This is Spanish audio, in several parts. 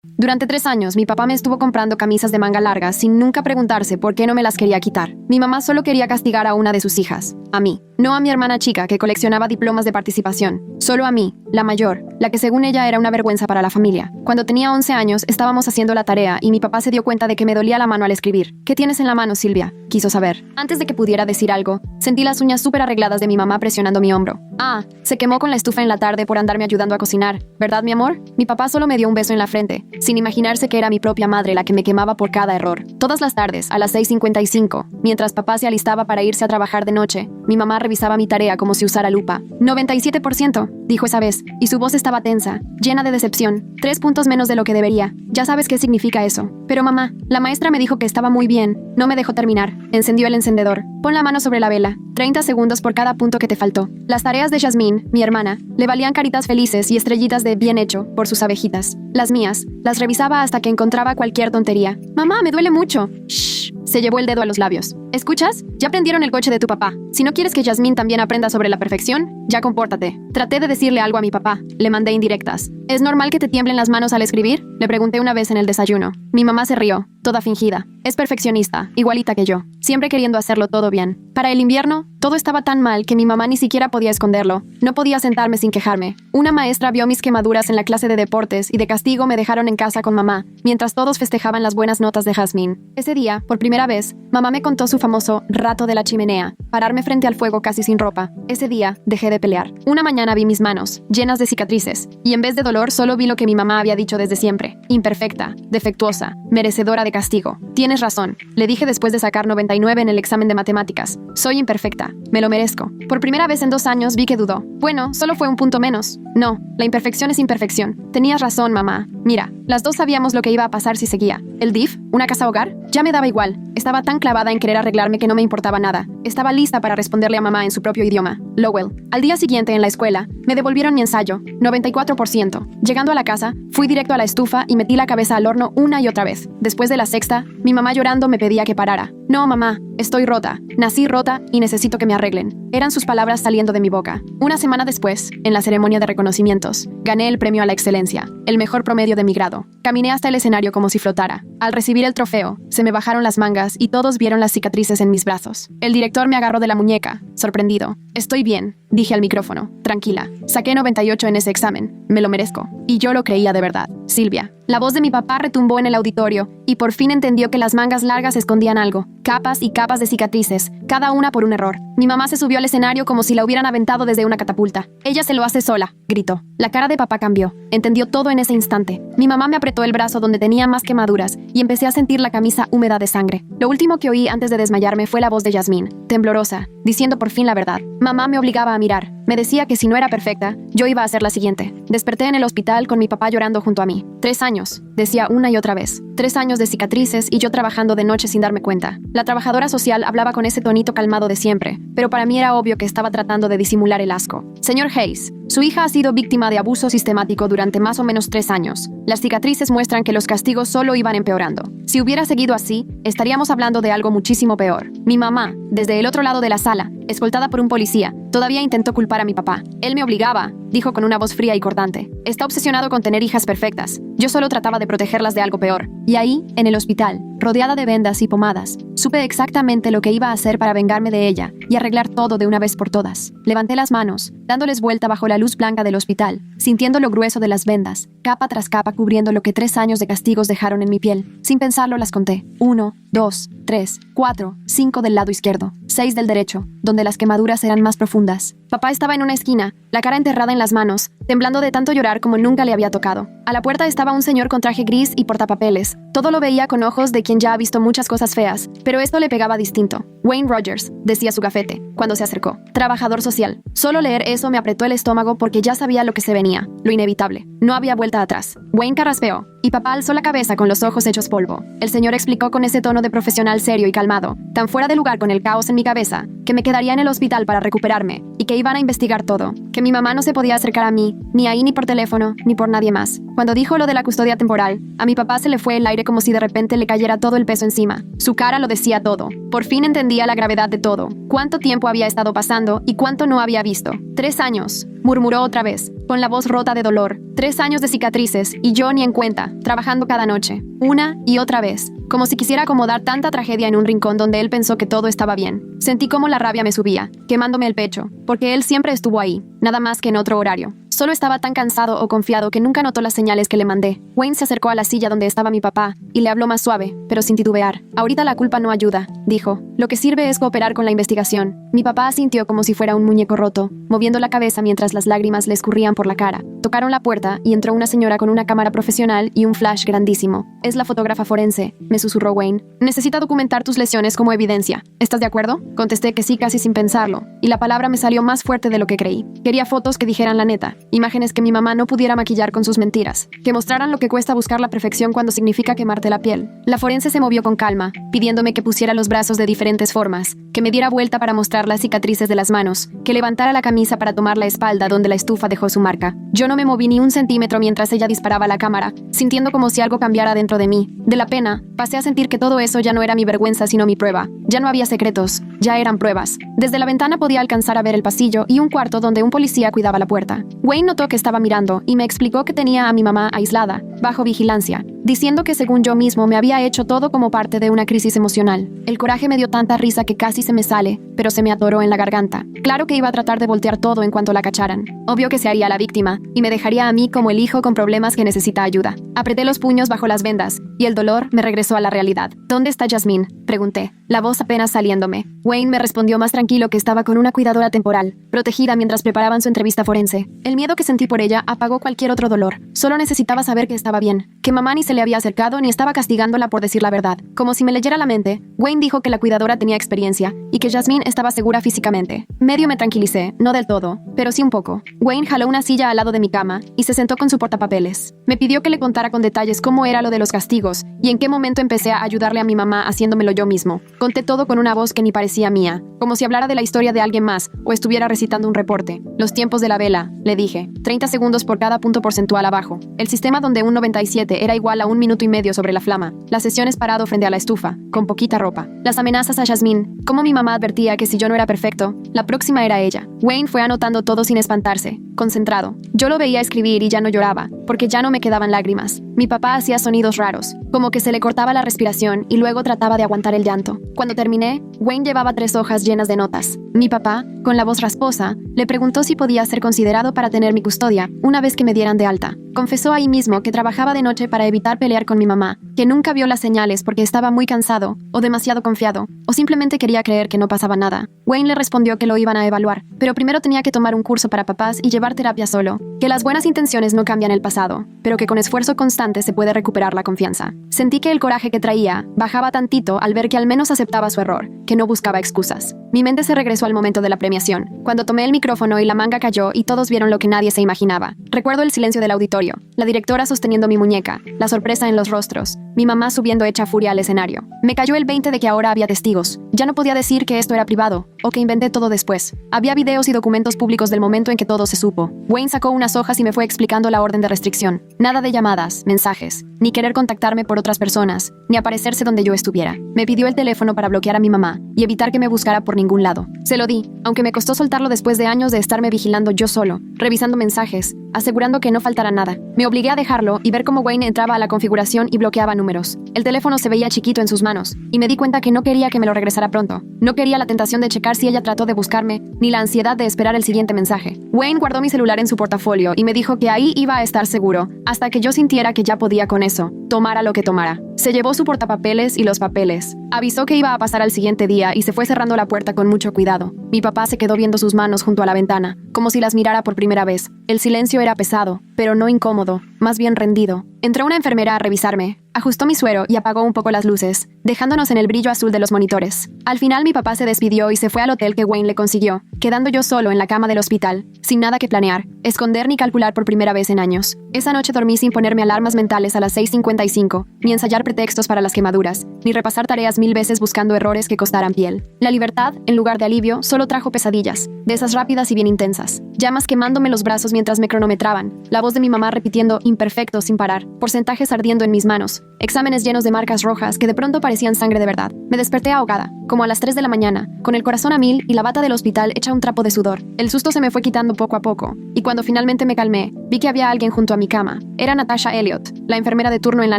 Durante 3 años, mi papá me estuvo comprando camisas de manga larga sin nunca preguntarse por qué no me las quería quitar. Mi mamá solo quería castigar a una de sus hijas, a mí. No a mi hermana chica que coleccionaba diplomas de participación. Solo a mí, la mayor, la que según ella era una vergüenza para la familia. Cuando tenía 11 años, estábamos haciendo la tarea y mi papá se dio cuenta de que me dolía la mano al escribir. ¿Qué tienes en la mano, Silvia?, quiso saber. Antes de que pudiera decir algo, sentí las uñas súper arregladas de mi mamá presionando mi hombro. Ah, se quemó con la estufa en la tarde por andarme ayudando a cocinar, ¿verdad, mi amor? Mi papá solo me dio un beso en la frente, sin imaginarse que era mi propia madre la que me quemaba por cada error. Todas las tardes, a las 6:55, mientras papá se alistaba para irse a trabajar de noche, mi mamá revisaba mi tarea como si usara lupa. 97%, dijo esa vez, y su voz estaba tensa, llena de decepción. 3 puntos menos de lo que debería. Ya sabes qué significa eso. Pero mamá, la maestra me dijo que estaba muy bien. No me dejó terminar. Encendió el encendedor. Pon la mano sobre la vela. 30 segundos por cada punto que te faltó. Las tareas de Yasmín, mi hermana, le valían caritas felices y estrellitas de bien hecho por sus abejitas. Las mías, las revisaba hasta que encontraba cualquier tontería. Mamá, me duele mucho. Shh. Se llevó el dedo a los labios. ¿Escuchas? Ya prendieron el coche de tu papá. Si no quieres que Yasmín también aprenda sobre la perfección, ya compórtate. Traté de decirle algo a mi papá. Le mandé indirectas. ¿Es normal que te tiemblen las manos al escribir?, le pregunté una vez en el desayuno. Mi mamá se rió, toda fingida. Es perfeccionista, igualita que yo, siempre queriendo hacerlo todo bien. Para el invierno, todo estaba tan mal que mi mamá ni siquiera podía esconderlo. No podía sentarme sin quejarme. Una maestra vio mis quemaduras en la clase de deportes y de castigo me dejaron en casa con mamá, mientras todos festejaban las buenas notas de Jazmín. Ese día, por primera vez, mamá me contó su famoso rato de la chimenea, pararme frente al fuego casi sin ropa. Ese día, dejé de pelear. Una mañana vi mis manos, llenas de cicatrices, y en vez de dolor solo vi lo que mi mamá había dicho desde siempre. Imperfecta, defectuosa, merecedora de castigo. Tienes razón, le dije después de sacar 99 en el examen de matemáticas. Soy imperfecta, me lo merezco. Por primera vez en 2 años vi que dudó. Bueno, solo fue un punto menos. No, la imperfección es imperfección. Tenías razón, mamá. Mira, las dos sabíamos lo que iba a pasar si seguía. El DIF, una casa hogar, ya me daba igual. Estaba tan clavada en querer arreglarme que no me importaba nada. Estaba lista para responderle a mamá en su propio idioma, Lowell. Al día siguiente en la escuela, me devolvieron mi ensayo, 94%. Llegando a la casa, fui directo a la estufa y metí la cabeza al horno una y otra vez. Después de la sexta, mi mamá llorando me pedía que parara. No, mamá, estoy rota. Nací rota y necesito que me arreglen. Eran sus palabras saliendo de mi boca. Una semana después, en la ceremonia de reconocimientos, gané el premio a la excelencia, el mejor promedio de mi grado. Caminé hasta el escenario como si flotara. Al recibir el trofeo, se me bajaron las mangas y todos vieron las cicatrices en mis brazos. El director me agarró de la muñeca, sorprendido. Estoy bien, dije al micrófono. Tranquila. Saqué 98 en ese examen. Me lo merezco. Y yo lo creía de verdad. Silvia. La voz de mi papá retumbó en el auditorio y por fin entendió que las mangas largas escondían algo. Capas y capas de cicatrices, cada una por un error. Mi mamá se subió al escenario como si la hubieran aventado desde una catapulta. Ella se lo hace sola, gritó. La cara de papá cambió. Entendió todo en ese instante. Mi mamá me apretó el brazo donde tenía más quemaduras y empecé a sentir la camisa húmeda de sangre. Lo último que oí antes de desmayarme fue la voz de Yasmín, temblorosa, diciendo por fin la verdad. Mamá me obligaba a mirar. Me decía que si no era perfecta, yo iba a ser la siguiente. Desperté en el hospital con mi papá llorando junto a mí. 3 años, decía una y otra vez. 3 años de cicatrices y yo trabajando de noche sin darme cuenta. La trabajadora social hablaba con ese tonito calmado de siempre, pero para mí era obvio que estaba tratando de disimular el asco. Señor Hayes, su hija ha sido víctima de abuso sistemático durante más o menos 3 años. Las cicatrices muestran que los castigos solo iban empeorando. Si hubiera seguido así, estaríamos hablando de algo muchísimo peor. Mi mamá, desde el otro lado de la sala, escoltada por un policía, todavía intentó culpar a mi papá. Él me obligaba, dijo con una voz fría y cortante. Está obsesionado con tener hijas perfectas. Yo solo trataba de protegerlas de algo peor. Y ahí, en el hospital, rodeada de vendas y pomadas, supe exactamente lo que iba a hacer para vengarme de ella y arreglar todo de una vez por todas. Levanté las manos, dándoles vuelta bajo la luz blanca del hospital, sintiendo lo grueso de las vendas, capa tras capa cubriendo lo que 3 años de castigos dejaron en mi piel. Sin pensarlo las conté. 1, 2, 3, 4, 5 del lado izquierdo, 6 del derecho, donde las quemaduras eran más profundas. Papá estaba en una esquina, la cara enterrada en las manos, temblando de tanto llorar como nunca le había tocado. A la puerta estaba un señor con traje gris y portapapeles. Todo lo veía con ojos de quien ya ha visto muchas cosas feas, pero esto le pegaba distinto. Wayne Rogers, decía su gafete, cuando se acercó. Trabajador social. Solo leer eso me apretó el estómago porque ya sabía lo que se venía, lo inevitable. No había vuelta atrás. Wayne carraspeó, y papá alzó la cabeza con los ojos hechos polvo. El señor explicó con ese tono de profesional serio y calmado, tan fuera de lugar con el caos en mi cabeza, que me quedaría en el hospital para recuperarme, y que iban a investigar todo, que mi mamá no se podía acercar a mí, ni ahí ni por teléfono, ni por nadie más. Cuando dijo lo de la custodia temporal, a mi papá se le fue el aire como si de repente le cayera todo el peso encima. Su cara lo decía todo. Por fin entendía la gravedad de todo, cuánto tiempo había estado pasando y cuánto no había visto. 3 años, murmuró otra vez, con la voz rota de dolor. 3 años de cicatrices y yo ni en cuenta, trabajando cada noche, una y otra vez, como si quisiera acomodar tanta tragedia en un rincón donde él pensó que todo estaba bien. Sentí como la rabia me subía, quemándome el pecho, porque él siempre estuvo ahí, nada más que en otro horario. Solo estaba tan cansado o confiado que nunca notó las señales que le mandé. Wayne se acercó a la silla donde estaba mi papá y le habló más suave, pero sin titubear. Ahorita la culpa no ayuda, dijo. Lo que sirve es cooperar con la investigación. Mi papá asintió como si fuera un muñeco roto, moviendo la cabeza mientras las lágrimas le escurrían por la cara. Tocaron la puerta y entró una señora con una cámara profesional y un flash grandísimo. Es la fotógrafa forense, me susurró Wayne. Necesita documentar tus lesiones como evidencia. ¿Estás de acuerdo? Contesté que sí casi sin pensarlo, y la palabra me salió más fuerte de lo que creí. Quería fotos que dijeran la neta. Imágenes que mi mamá no pudiera maquillar con sus mentiras, que mostraran lo que cuesta buscar la perfección cuando significa quemarte la piel. La forense se movió con calma, pidiéndome que pusiera los brazos de diferentes formas, que me diera vuelta para mostrar las cicatrices de las manos, que levantara la camisa para tomar la espalda donde la estufa dejó su marca. Yo no me moví ni un centímetro mientras ella disparaba la cámara, sintiendo como si algo cambiara dentro de mí. De la pena, pasé a sentir que todo eso ya no era mi vergüenza sino mi prueba. Ya no había secretos, ya eran pruebas. Desde la ventana podía alcanzar a ver el pasillo y un cuarto donde un policía cuidaba la puerta. Wayne notó que estaba mirando y me explicó que tenía a mi mamá aislada, bajo vigilancia, diciendo que según yo mismo me había hecho todo como parte de una crisis emocional. El coraje me dio tanta risa que casi se me sale, pero se me atoró en la garganta. Claro que iba a tratar de voltear todo en cuanto la cacharan. Obvio que se haría la víctima y me dejaría a mí como el hijo con problemas que necesita ayuda. Apreté los puños bajo las vendas y el dolor me regresó a la realidad. ¿Dónde está Jasmine?, pregunté, la voz apenas saliéndome. Wayne me respondió más tranquilo que estaba con una cuidadora temporal, protegida mientras preparaban su entrevista forense. El miedo que sentí por ella apagó cualquier otro dolor. Solo necesitaba saber que estaba bien, que mamá ni se le había acercado ni estaba castigándola por decir la verdad. Como si me leyera la mente, Wayne dijo que la cuidadora tenía experiencia y que Jasmine estaba segura físicamente. Medio me tranquilicé, no del todo, pero sí un poco. Wayne jaló una silla al lado de mi cama y se sentó con su portapapeles. Me pidió que le contara con detalles cómo era lo de los castigos y en qué momento empecé a ayudarle a mi mamá haciéndomelo yo mismo. Conté todo con una voz que ni parecía mía, como si hablara de la historia de alguien más o estuviera recitando un reporte. Los tiempos de la vela, le dije, 30 segundos por cada punto porcentual abajo. El sistema donde un 97 era igual a 1 minuto y medio sobre la flama. Las sesiones parado frente a la estufa, con poquita ropa. Las amenazas a Jasmine, como mi mamá advertía que si yo no era perfecto, la próxima era ella. Wayne fue anotando todo sin espantarse, concentrado. Yo lo veía escribir y ya no lloraba, porque ya no me quedaban lágrimas. Mi papá hacía sonidos raros, como que se le cortaba la respiración y luego trataba de aguantar el llanto. Cuando terminé, Wayne llevaba 3 hojas llenas de notas. Mi papá, con la voz rasposa, le preguntó si podía ser considerado para tener mi custodia una vez que me dieran de alta. Confesó ahí mismo que trabajaba de noche para evitar pelear con mi mamá, que nunca vio las señales porque estaba muy cansado, o demasiado confiado, o simplemente quería creer que no pasaba nada. Wayne le respondió que lo iban a evaluar, pero primero tenía que tomar un curso para papás y llevar terapia solo, que las buenas intenciones no cambian el pasado, pero que con esfuerzo constante se puede recuperar la confianza. Sentí que el coraje que traía bajaba tantito al ver que al menos aceptaba su error, que no buscaba excusas. Mi mente se regresó al momento de la premiación, cuando tomé el micrófono y la manga cayó y todos vieron lo que nadie se imaginaba. Recuerdo el silencio del auditorio, la directora sosteniendo mi muñeca, la sorpresa en los rostros, mi mamá subiendo hecha furia al escenario. Me cayó el 20 de que ahora había testigos. Ya no podía decir que esto era privado, o que inventé todo después. Había videos y documentos públicos del momento en que todo se supo. Wayne sacó unas hojas y me fue explicando la orden de restricción. Nada de llamadas, mensajes, ni querer contactarme por otras personas, ni aparecerse donde yo estuviera. Me pidió el teléfono para bloquear a mi mamá y evitar que me buscara por ningún lado. Se lo di, aunque me costó soltarlo después de años de estarme vigilando yo solo, revisando mensajes, asegurando que no faltara nada. Me obligué a dejarlo y ver cómo Wayne entraba a la configuración y bloqueaba números. El teléfono se veía chiquito en sus manos, y me di cuenta que no quería que me lo regresara pronto. No quería la tentación de checar si ella trató de buscarme, ni la ansiedad de esperar el siguiente mensaje. Wayne guardó mi celular en su portafolio y me dijo que ahí iba a estar seguro, hasta que yo sintiera que ya podía con eso, tomara lo que tomara. Se llevó su portapapeles y los papeles. Avisó que iba a pasar al siguiente día y se fue cerrando la puerta con mucho cuidado. Mi papá se quedó viendo sus manos junto a la ventana, como si las mirara por primera vez. El silencio era pesado, pero no incómodo, más bien rendido. Entró una enfermera a revisarme, ajustó mi suero y apagó un poco las luces, dejándonos en el brillo azul de los monitores. Al final mi papá se despidió y se fue al hotel que Wayne le consiguió, quedando yo solo en la cama del hospital, sin nada que planear, esconder ni calcular por primera vez en años. Esa noche dormí sin ponerme alarmas mentales a las 6:55, ni ensayar pretextos para las quemaduras, ni repasar tareas 1000 veces buscando errores que costaran piel. La libertad, en lugar de alivio, solo trajo pesadillas, de esas rápidas y bien intensas. Llamas quemándome los brazos mientras me cronometraban, la voz de mi mamá repitiendo imperfecto sin parar, porcentajes ardiendo en mis manos, exámenes llenos de marcas rojas que de pronto parecían sangre de verdad. Me desperté ahogada, como a las 3 de la mañana, con el corazón a mil y la bata del hospital hecha un trapo de sudor. El susto se me fue quitando poco a poco, y cuando finalmente me calmé, vi que había alguien junto a mi cama. Era Natasha Elliott, la enfermera de turno en la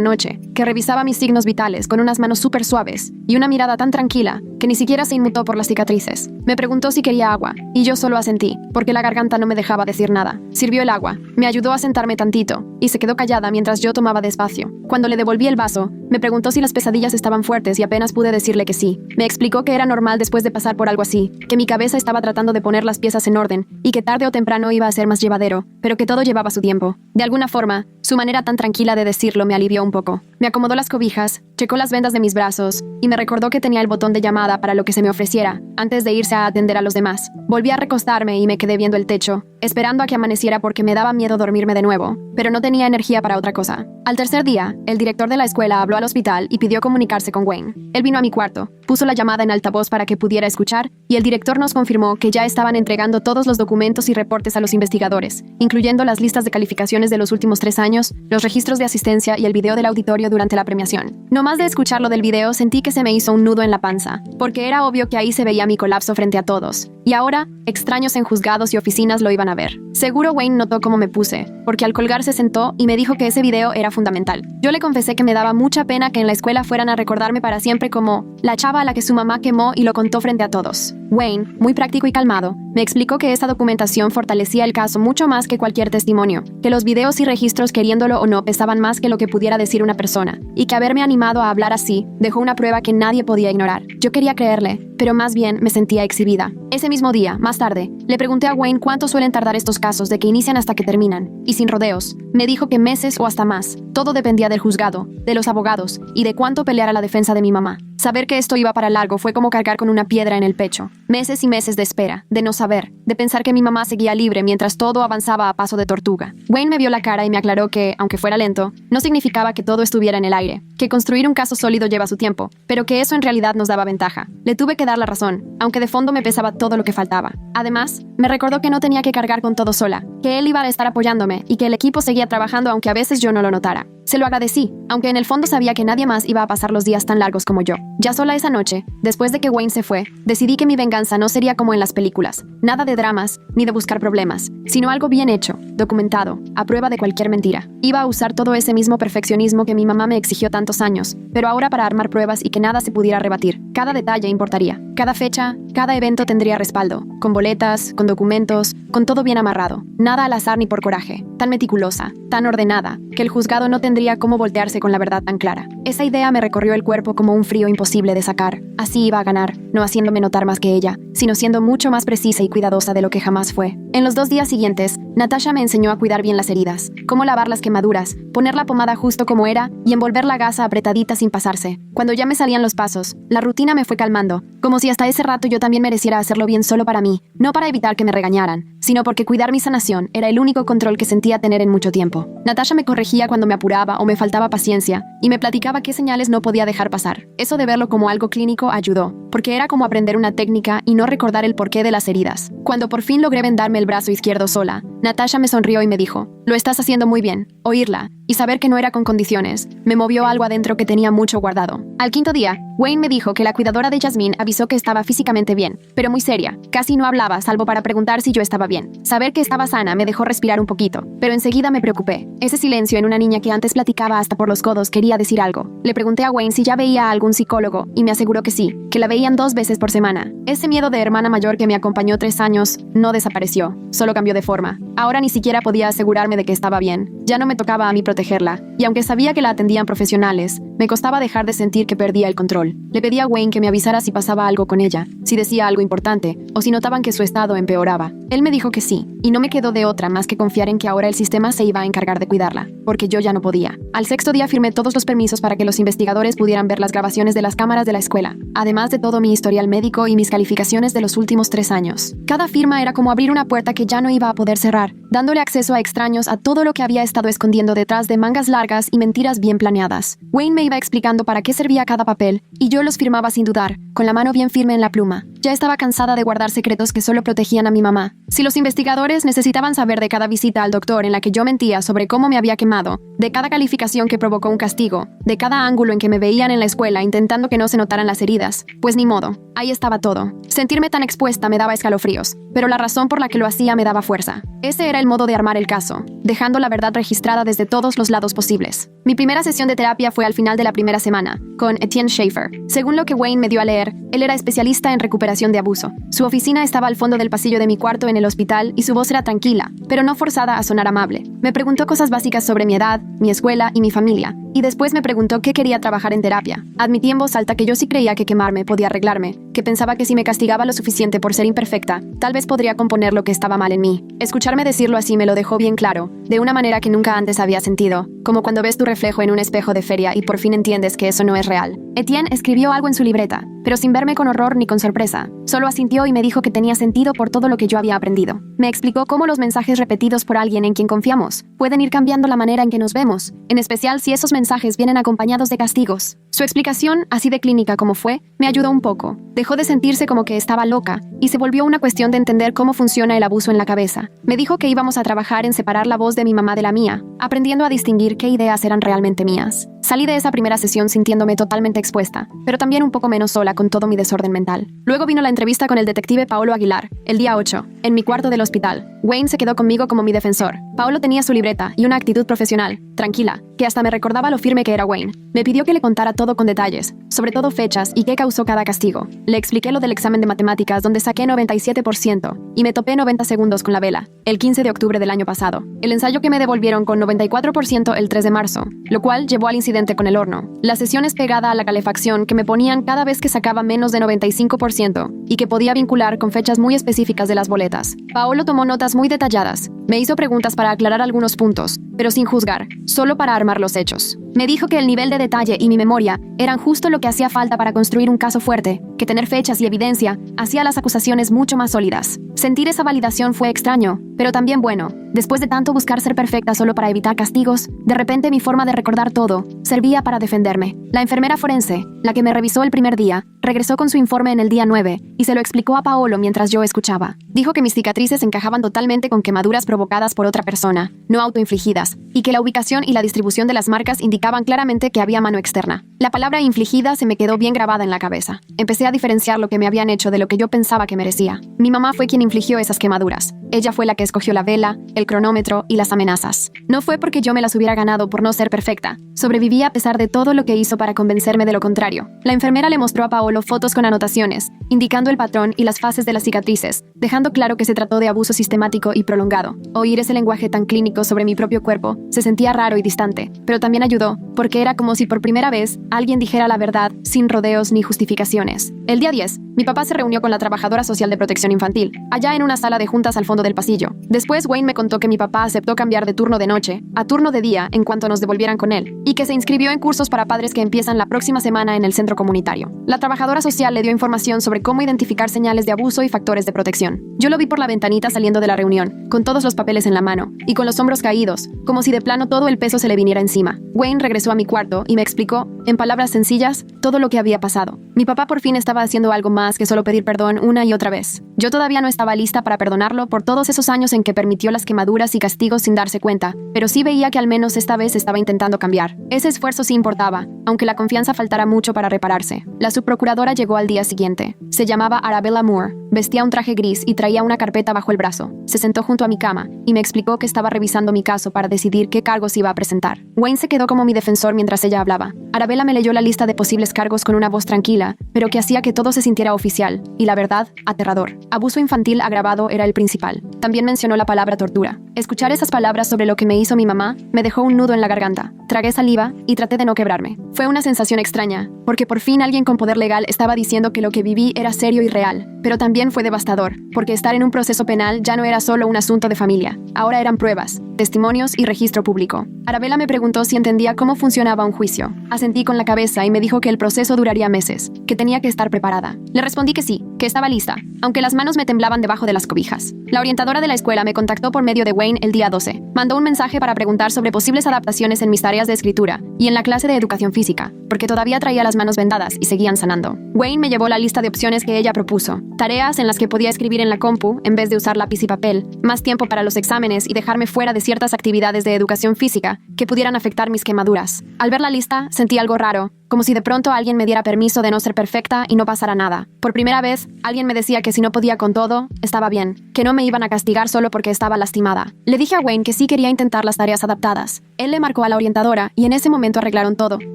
noche, que revisaba mis signos vitales con unas manos súper suaves y una mirada tan tranquila que ni siquiera se inmutó por las cicatrices. Me preguntó si quería agua, y yo solo asentí, porque la garganta no me dejaba decir nada. Sirvió el agua, me ayudó a sentarme tantito, y se quedó callada mientras yo tomaba despacio. Cuando le devolví el vaso, me preguntó si las pesadillas estaban fuertes y apenas pude decirle que sí. Me explicó que era normal después de pasar por algo así, que mi cabeza estaba tratando de poner las piezas en orden y que tarde o temprano iba a ser más llevadero, pero que todo llevaba su tiempo. De alguna forma, su manera tan tranquila de decirlo me alivió un poco. Me acomodó las cobijas, checó las vendas de mis brazos y me recordó que tenía el botón de llamada para lo que se me ofreciera, antes de irse a atender a los demás. Volví a recostarme y me quedé viendo el techo, esperando a que amaneciera porque me daba miedo dormirme de nuevo, pero no tenía energía para otra cosa. Al tercer día, el director de la escuela habló al hospital y pidió comunicarse con Wayne. Él vino a mi cuarto, puso la llamada en altavoz para que pudiera escuchar y el director nos confirmó que ya estaban entregando todos los documentos y reportes a los investigadores, incluyendo las listas de calificaciones de los últimos 3 años, los registros de asistencia y el video del auditorio durante la premiación. No más de escucharlo del video sentí que se me hizo un nudo en la panza, porque era obvio que ahí se veía mi colapso frente a todos. Y ahora, extraños en juzgados y oficinas lo iban a ver. Seguro Wayne notó cómo me puse, porque al colgar se sentó y me dijo que ese video era fundamental. Yo le confesé que me daba mucha pena que en la escuela fueran a recordarme para siempre como la chava a la que su mamá quemó y lo contó frente a todos. Wayne, muy práctico y calmado, me explicó que esta documentación fortalecía el caso mucho más que cualquier testimonio, que los videos y registros queriéndolo o no pesaban más que lo que pudiera decir una persona, y que haberme animado a hablar así dejó una prueba que nadie podía ignorar. Yo quería creerle, pero más bien me sentía exhibida. Ese mismo día, más tarde, le pregunté a Wayne cuánto suelen tardar estos casos de que inician hasta que terminan, y sin rodeos, me dijo que meses o hasta más. Todo dependía del juzgado, de los abogados y de cuánto peleara la defensa de mi mamá. Saber que esto iba para largo fue como cargar con una piedra en el pecho. Meses y meses de espera, de no saber, de pensar que mi mamá seguía libre mientras todo avanzaba a paso de tortuga. Wayne me vio la cara y me aclaró que, aunque fuera lento, no significaba que todo estuviera en el aire, que construir un caso sólido lleva su tiempo, pero que eso en realidad nos daba ventaja. Le tuve que dar la razón, aunque de fondo me pesaba todo lo que faltaba. Además, me recordó que no tenía que cargar con todo sola, que él iba a estar apoyándome y que el equipo seguía trabajando aunque a veces yo no lo notara. Se lo agradecí, aunque en el fondo sabía que nadie más iba a pasar los días tan largos como yo. Ya sola esa noche, después de que Wayne se fue, decidí que mi venganza no sería como en las películas, nada de dramas, ni de buscar problemas, sino algo bien hecho, documentado, a prueba de cualquier mentira. Iba a usar todo ese mismo perfeccionismo que mi mamá me exigió tantos años, pero ahora para armar pruebas y que nada se pudiera rebatir. Cada detalle importaría, cada fecha, cada evento tendría respaldo, con boletas, con documentos, con todo bien amarrado, nada al azar ni por coraje, tan meticulosa, tan ordenada, que el juzgado no tendría cómo voltearse con la verdad tan clara. Esa idea me recorrió el cuerpo como un frío imposible de sacar. Así iba a ganar, no haciéndome notar más que ella, sino siendo mucho más precisa y cuidadosa de lo que jamás fue. En los 2 días siguientes, Natasha me enseñó a cuidar bien las heridas, cómo lavar las quemaduras, poner la pomada justo como era y envolver la gasa apretadita sin pasarse. Cuando ya me salían los pasos, la rutina me fue calmando, como si hasta ese rato yo también mereciera hacerlo bien solo para mí, no para evitar que me regañaran, sino porque cuidar mi sanación era el único control que sentía tener en mucho tiempo. Natasha me corregía cuando me apuraba o me faltaba paciencia y me platicaba qué señales no podía dejar pasar. Eso de verlo como algo clínico ayudó, porque era como aprender una técnica y no recordar el porqué de las heridas. Cuando por fin logré vendarme el brazo izquierdo sola, Natasha me sonrió y me dijo, «Lo estás haciendo muy bien». Oírla y saber que no era con condiciones me movió algo adentro que tenía mucho guardado. Al 5.º día, Wayne me dijo que la cuidadora de Jasmine avisó que estaba físicamente bien, pero muy seria. Casi no hablaba, salvo para preguntar si yo estaba bien. Saber que estaba sana me dejó respirar un poquito, pero enseguida me preocupé. Ese silencio en una niña que antes platicaba hasta por los codos quería decir algo. Le pregunté a Wayne si ya veía a algún psicólogo y me aseguró que sí, que la veían 2 veces por semana. Ese miedo de hermana mayor que me acompañó 3 años no desapareció, solo cambió de forma. Ahora ni siquiera podía asegurarme de que estaba bien. Ya no me tocaba a mí protegerla, y aunque sabía que la atendían profesionales, me costaba dejar de sentir que perdía el control. Le pedí a Wayne que me avisara si pasaba algo con ella, si decía algo importante, o si notaban que su estado empeoraba. Él me dijo que sí, y no me quedó de otra más que confiar en que ahora el sistema se iba a encargar de cuidarla, porque yo ya no podía. Al 6.º día firmé todos los permisos para que los investigadores pudieran ver las grabaciones de las cámaras de la escuela, además de todo mi historial médico y mis calificaciones de los últimos 3 años. Cada firma era como abrir una puerta que ya no iba a poder cerrar, dándole acceso a extraños a todo lo que había estado escondiendo detrás de mangas largas y mentiras bien planeadas. Wayne me iba explicando para qué servía cada papel, y yo los firmaba sin dudar, con la mano bien firme en la pluma. Ya estaba cansada de guardar secretos que solo protegían a mi mamá. Si los investigadores necesitaban saber de cada visita al doctor en la que yo mentía sobre cómo me había quemado, de cada calificación que provocó un castigo, de cada ángulo en que me veían en la escuela intentando que no se notaran las heridas, pues ni modo, ahí estaba todo. Sentirme tan expuesta me daba escalofríos, pero la razón por la que lo hacía me daba fuerza. Ese era el modo de armar el caso, dejando la verdad registrada desde todos los lados posibles. Mi primera sesión de terapia fue al final de la primera semana, con Etienne Schaefer. Según lo que Wayne me dio a leer, él era especialista en recuperación de abuso. Su oficina estaba al fondo del pasillo de mi cuarto en el hospital y su voz era tranquila, pero no forzada a sonar amable. Me preguntó cosas básicas sobre mi edad, mi escuela y mi familia, y después me preguntó qué quería trabajar en terapia. Admití en voz alta que yo sí creía que quemarme podía arreglarme, que pensaba que si me castigaba lo suficiente por ser imperfecta, tal vez podría componer lo que estaba mal en mí. Escucharme decirlo así me lo dejó bien claro, de una manera que nunca antes había sentido, como cuando ves tu reflejo en un espejo de feria y por fin entiendes que eso no es real. Etienne escribió algo en su libreta, pero sin verme con horror ni con sorpresa. Solo asintió y me dijo que tenía sentido por todo lo que yo había aprendido. Me explicó cómo los mensajes repetidos por alguien en quien confiamos pueden ir cambiando la manera en que nos vemos, en especial si esos mensajes vienen acompañados de castigos. Su explicación, así de clínica como fue, me ayudó un poco. Dejó de sentirse como que estaba loca y se volvió una cuestión de entender cómo funciona el abuso en la cabeza. Me dijo que íbamos a trabajar en separar la voz de mi mamá de la mía, aprendiendo a distinguir qué ideas eran realmente mías. Salí de esa primera sesión sintiéndome totalmente expuesta, pero también un poco menos sola con todo mi desorden mental. Luego vino la entrevista con el detective Paolo Aguilar, el día 8, en mi cuarto del hospital. Wayne se quedó conmigo como mi defensor. Paolo tenía su libreta y una actitud profesional, tranquila, que hasta me recordaba lo firme que era Wayne. Me pidió que le contara todo con detalles, sobre todo fechas y qué causó cada castigo. Le expliqué lo del examen de matemáticas donde saqué 97% y me topé 90 segundos con la vela, el 15 de octubre del año pasado. El ensayo que me devolvieron con 94% el 3 de marzo, lo cual llevó al incidente con el horno. La sesión es pegada a la calefacción que me ponían cada vez que sacaba menos de 95% y que podía vincular con fechas muy específicas de las boletas. Paolo tomó notas muy detalladas. Me hizo preguntas para aclarar algunos puntos, pero sin juzgar, solo para armar los hechos. Me dijo que el nivel de detalle y mi memoria eran justo lo que hacía falta para construir un caso fuerte, que tener fechas y evidencia hacía las acusaciones mucho más sólidas. Sentir esa validación fue extraño, pero también bueno. Después de tanto buscar ser perfecta solo para evitar castigos, de repente mi forma de recordar todo servía para defenderme. La enfermera forense, la que me revisó el primer día, regresó con su informe en el día 9 y se lo explicó a Paolo mientras yo escuchaba. Dijo que mis cicatrices encajaban totalmente con quemaduras provocadas por otra persona, no autoinfligidas, y que la ubicación y la distribución de las marcas indicaban claramente que había mano externa. La palabra infligida se me quedó bien grabada en la cabeza. Empecé a diferenciar lo que me habían hecho de lo que yo pensaba que merecía. Mi mamá fue quien infligió esas quemaduras. Ella fue la que escogió la vela, el cronómetro y las amenazas. No fue porque yo me las hubiera ganado por no ser perfecta. Sobreviví a pesar de todo lo que hizo para convencerme de lo contrario. La enfermera le mostró a Paolo fotos con anotaciones, indicando el patrón y las fases de las cicatrices, dejando claro que se trató de abuso sistemático y prolongado. Oír ese lenguaje tan clínico sobre mi propio cuerpo se sentía raro y distante, pero también ayudó, porque era como si por primera vez alguien dijera la verdad sin rodeos ni justificaciones. El día 10, mi papá se reunió con la trabajadora social de protección infantil, allá en una sala de juntas al fondo del pasillo. Después Wayne me contó que mi papá aceptó cambiar de turno de noche a turno de día en cuanto nos devolvieran con él, y que se inscribió en cursos para padres que empiezan la próxima semana en el centro comunitario. La trabajadora social le dio información sobre cómo identificar señales de abuso y factores de protección. Yo lo vi por la ventanita saliendo de la reunión, con todos los papeles en la mano, y con los hombros caídos, como si de plano todo el peso se le viniera encima. Wayne regresó a mi cuarto y me explicó, en palabras sencillas, todo lo que había pasado. Mi papá por fin estaba haciendo algo más que solo pedir perdón una y otra vez. Yo todavía no estaba lista para perdonarlo por todos esos años en que permitió las quemaduras y castigos sin darse cuenta, pero sí veía que al menos esta vez estaba intentando cambiar. Ese esfuerzo sí importaba, aunque la confianza faltara mucho para repararse. La subprocuradora llegó al día siguiente. Se llamaba Arabella Moore, vestía un traje gris y traía una carpeta bajo el brazo. Se sentó junto a mi cama y me explicó que estaba revisando mi caso para decidir qué cargos iba a presentar. Wayne se quedó como mi defensor mientras ella hablaba. Arabella me leyó la lista de posibles cargos con una voz tranquila, pero que hacía que todo se sintiera oficial, y la verdad, aterrador. Abuso infantil agravado era el principal. También mencionó la palabra tortura. Escuchar esas palabras sobre lo que me hizo mi mamá me dejó un nudo en la garganta. Tragué saliva y traté de no quebrarme. Fue una sensación extraña, porque por fin alguien con poder legal estaba diciendo que lo que viví era serio y real, pero también fue devastador, porque estar en un proceso penal ya no era solo un asunto de familia, ahora eran pruebas, testimonios y registro público. Arabella me preguntó si entendía cómo funcionaba un juicio. Asentí con la cabeza y me dijo que el proceso duraría meses, que tenía que estar preparada. Le respondí que sí, que estaba lista, aunque las manos me temblaban debajo de las cobijas. La orientadora de la escuela me contactó por medio de Wayne el día 12. Mandó un mensaje para preguntar sobre posibles adaptaciones en mis tareas de escritura y en la clase de educación física, porque todavía traía las manos vendadas y seguían sanando. Wayne me llevó la lista de opciones que ella propuso. Tareas en las que podía escribir en la compu en vez de usar lápiz y papel, más tiempo para los exámenes y dejarme fuera de ciertas actividades de educación física que pudieran afectar mis quemaduras. Al ver la lista, sentí algo raro, como si de pronto alguien me diera permiso de no ser perfecta y no pasara nada. Por primera vez, alguien me decía que si no podía con todo, estaba bien, que no me iban a castigar solo porque estaba lastimada. Le dije a Wayne que sí quería intentar las tareas adaptadas. Él le marcó a la orientadora y en ese momento arreglaron todo,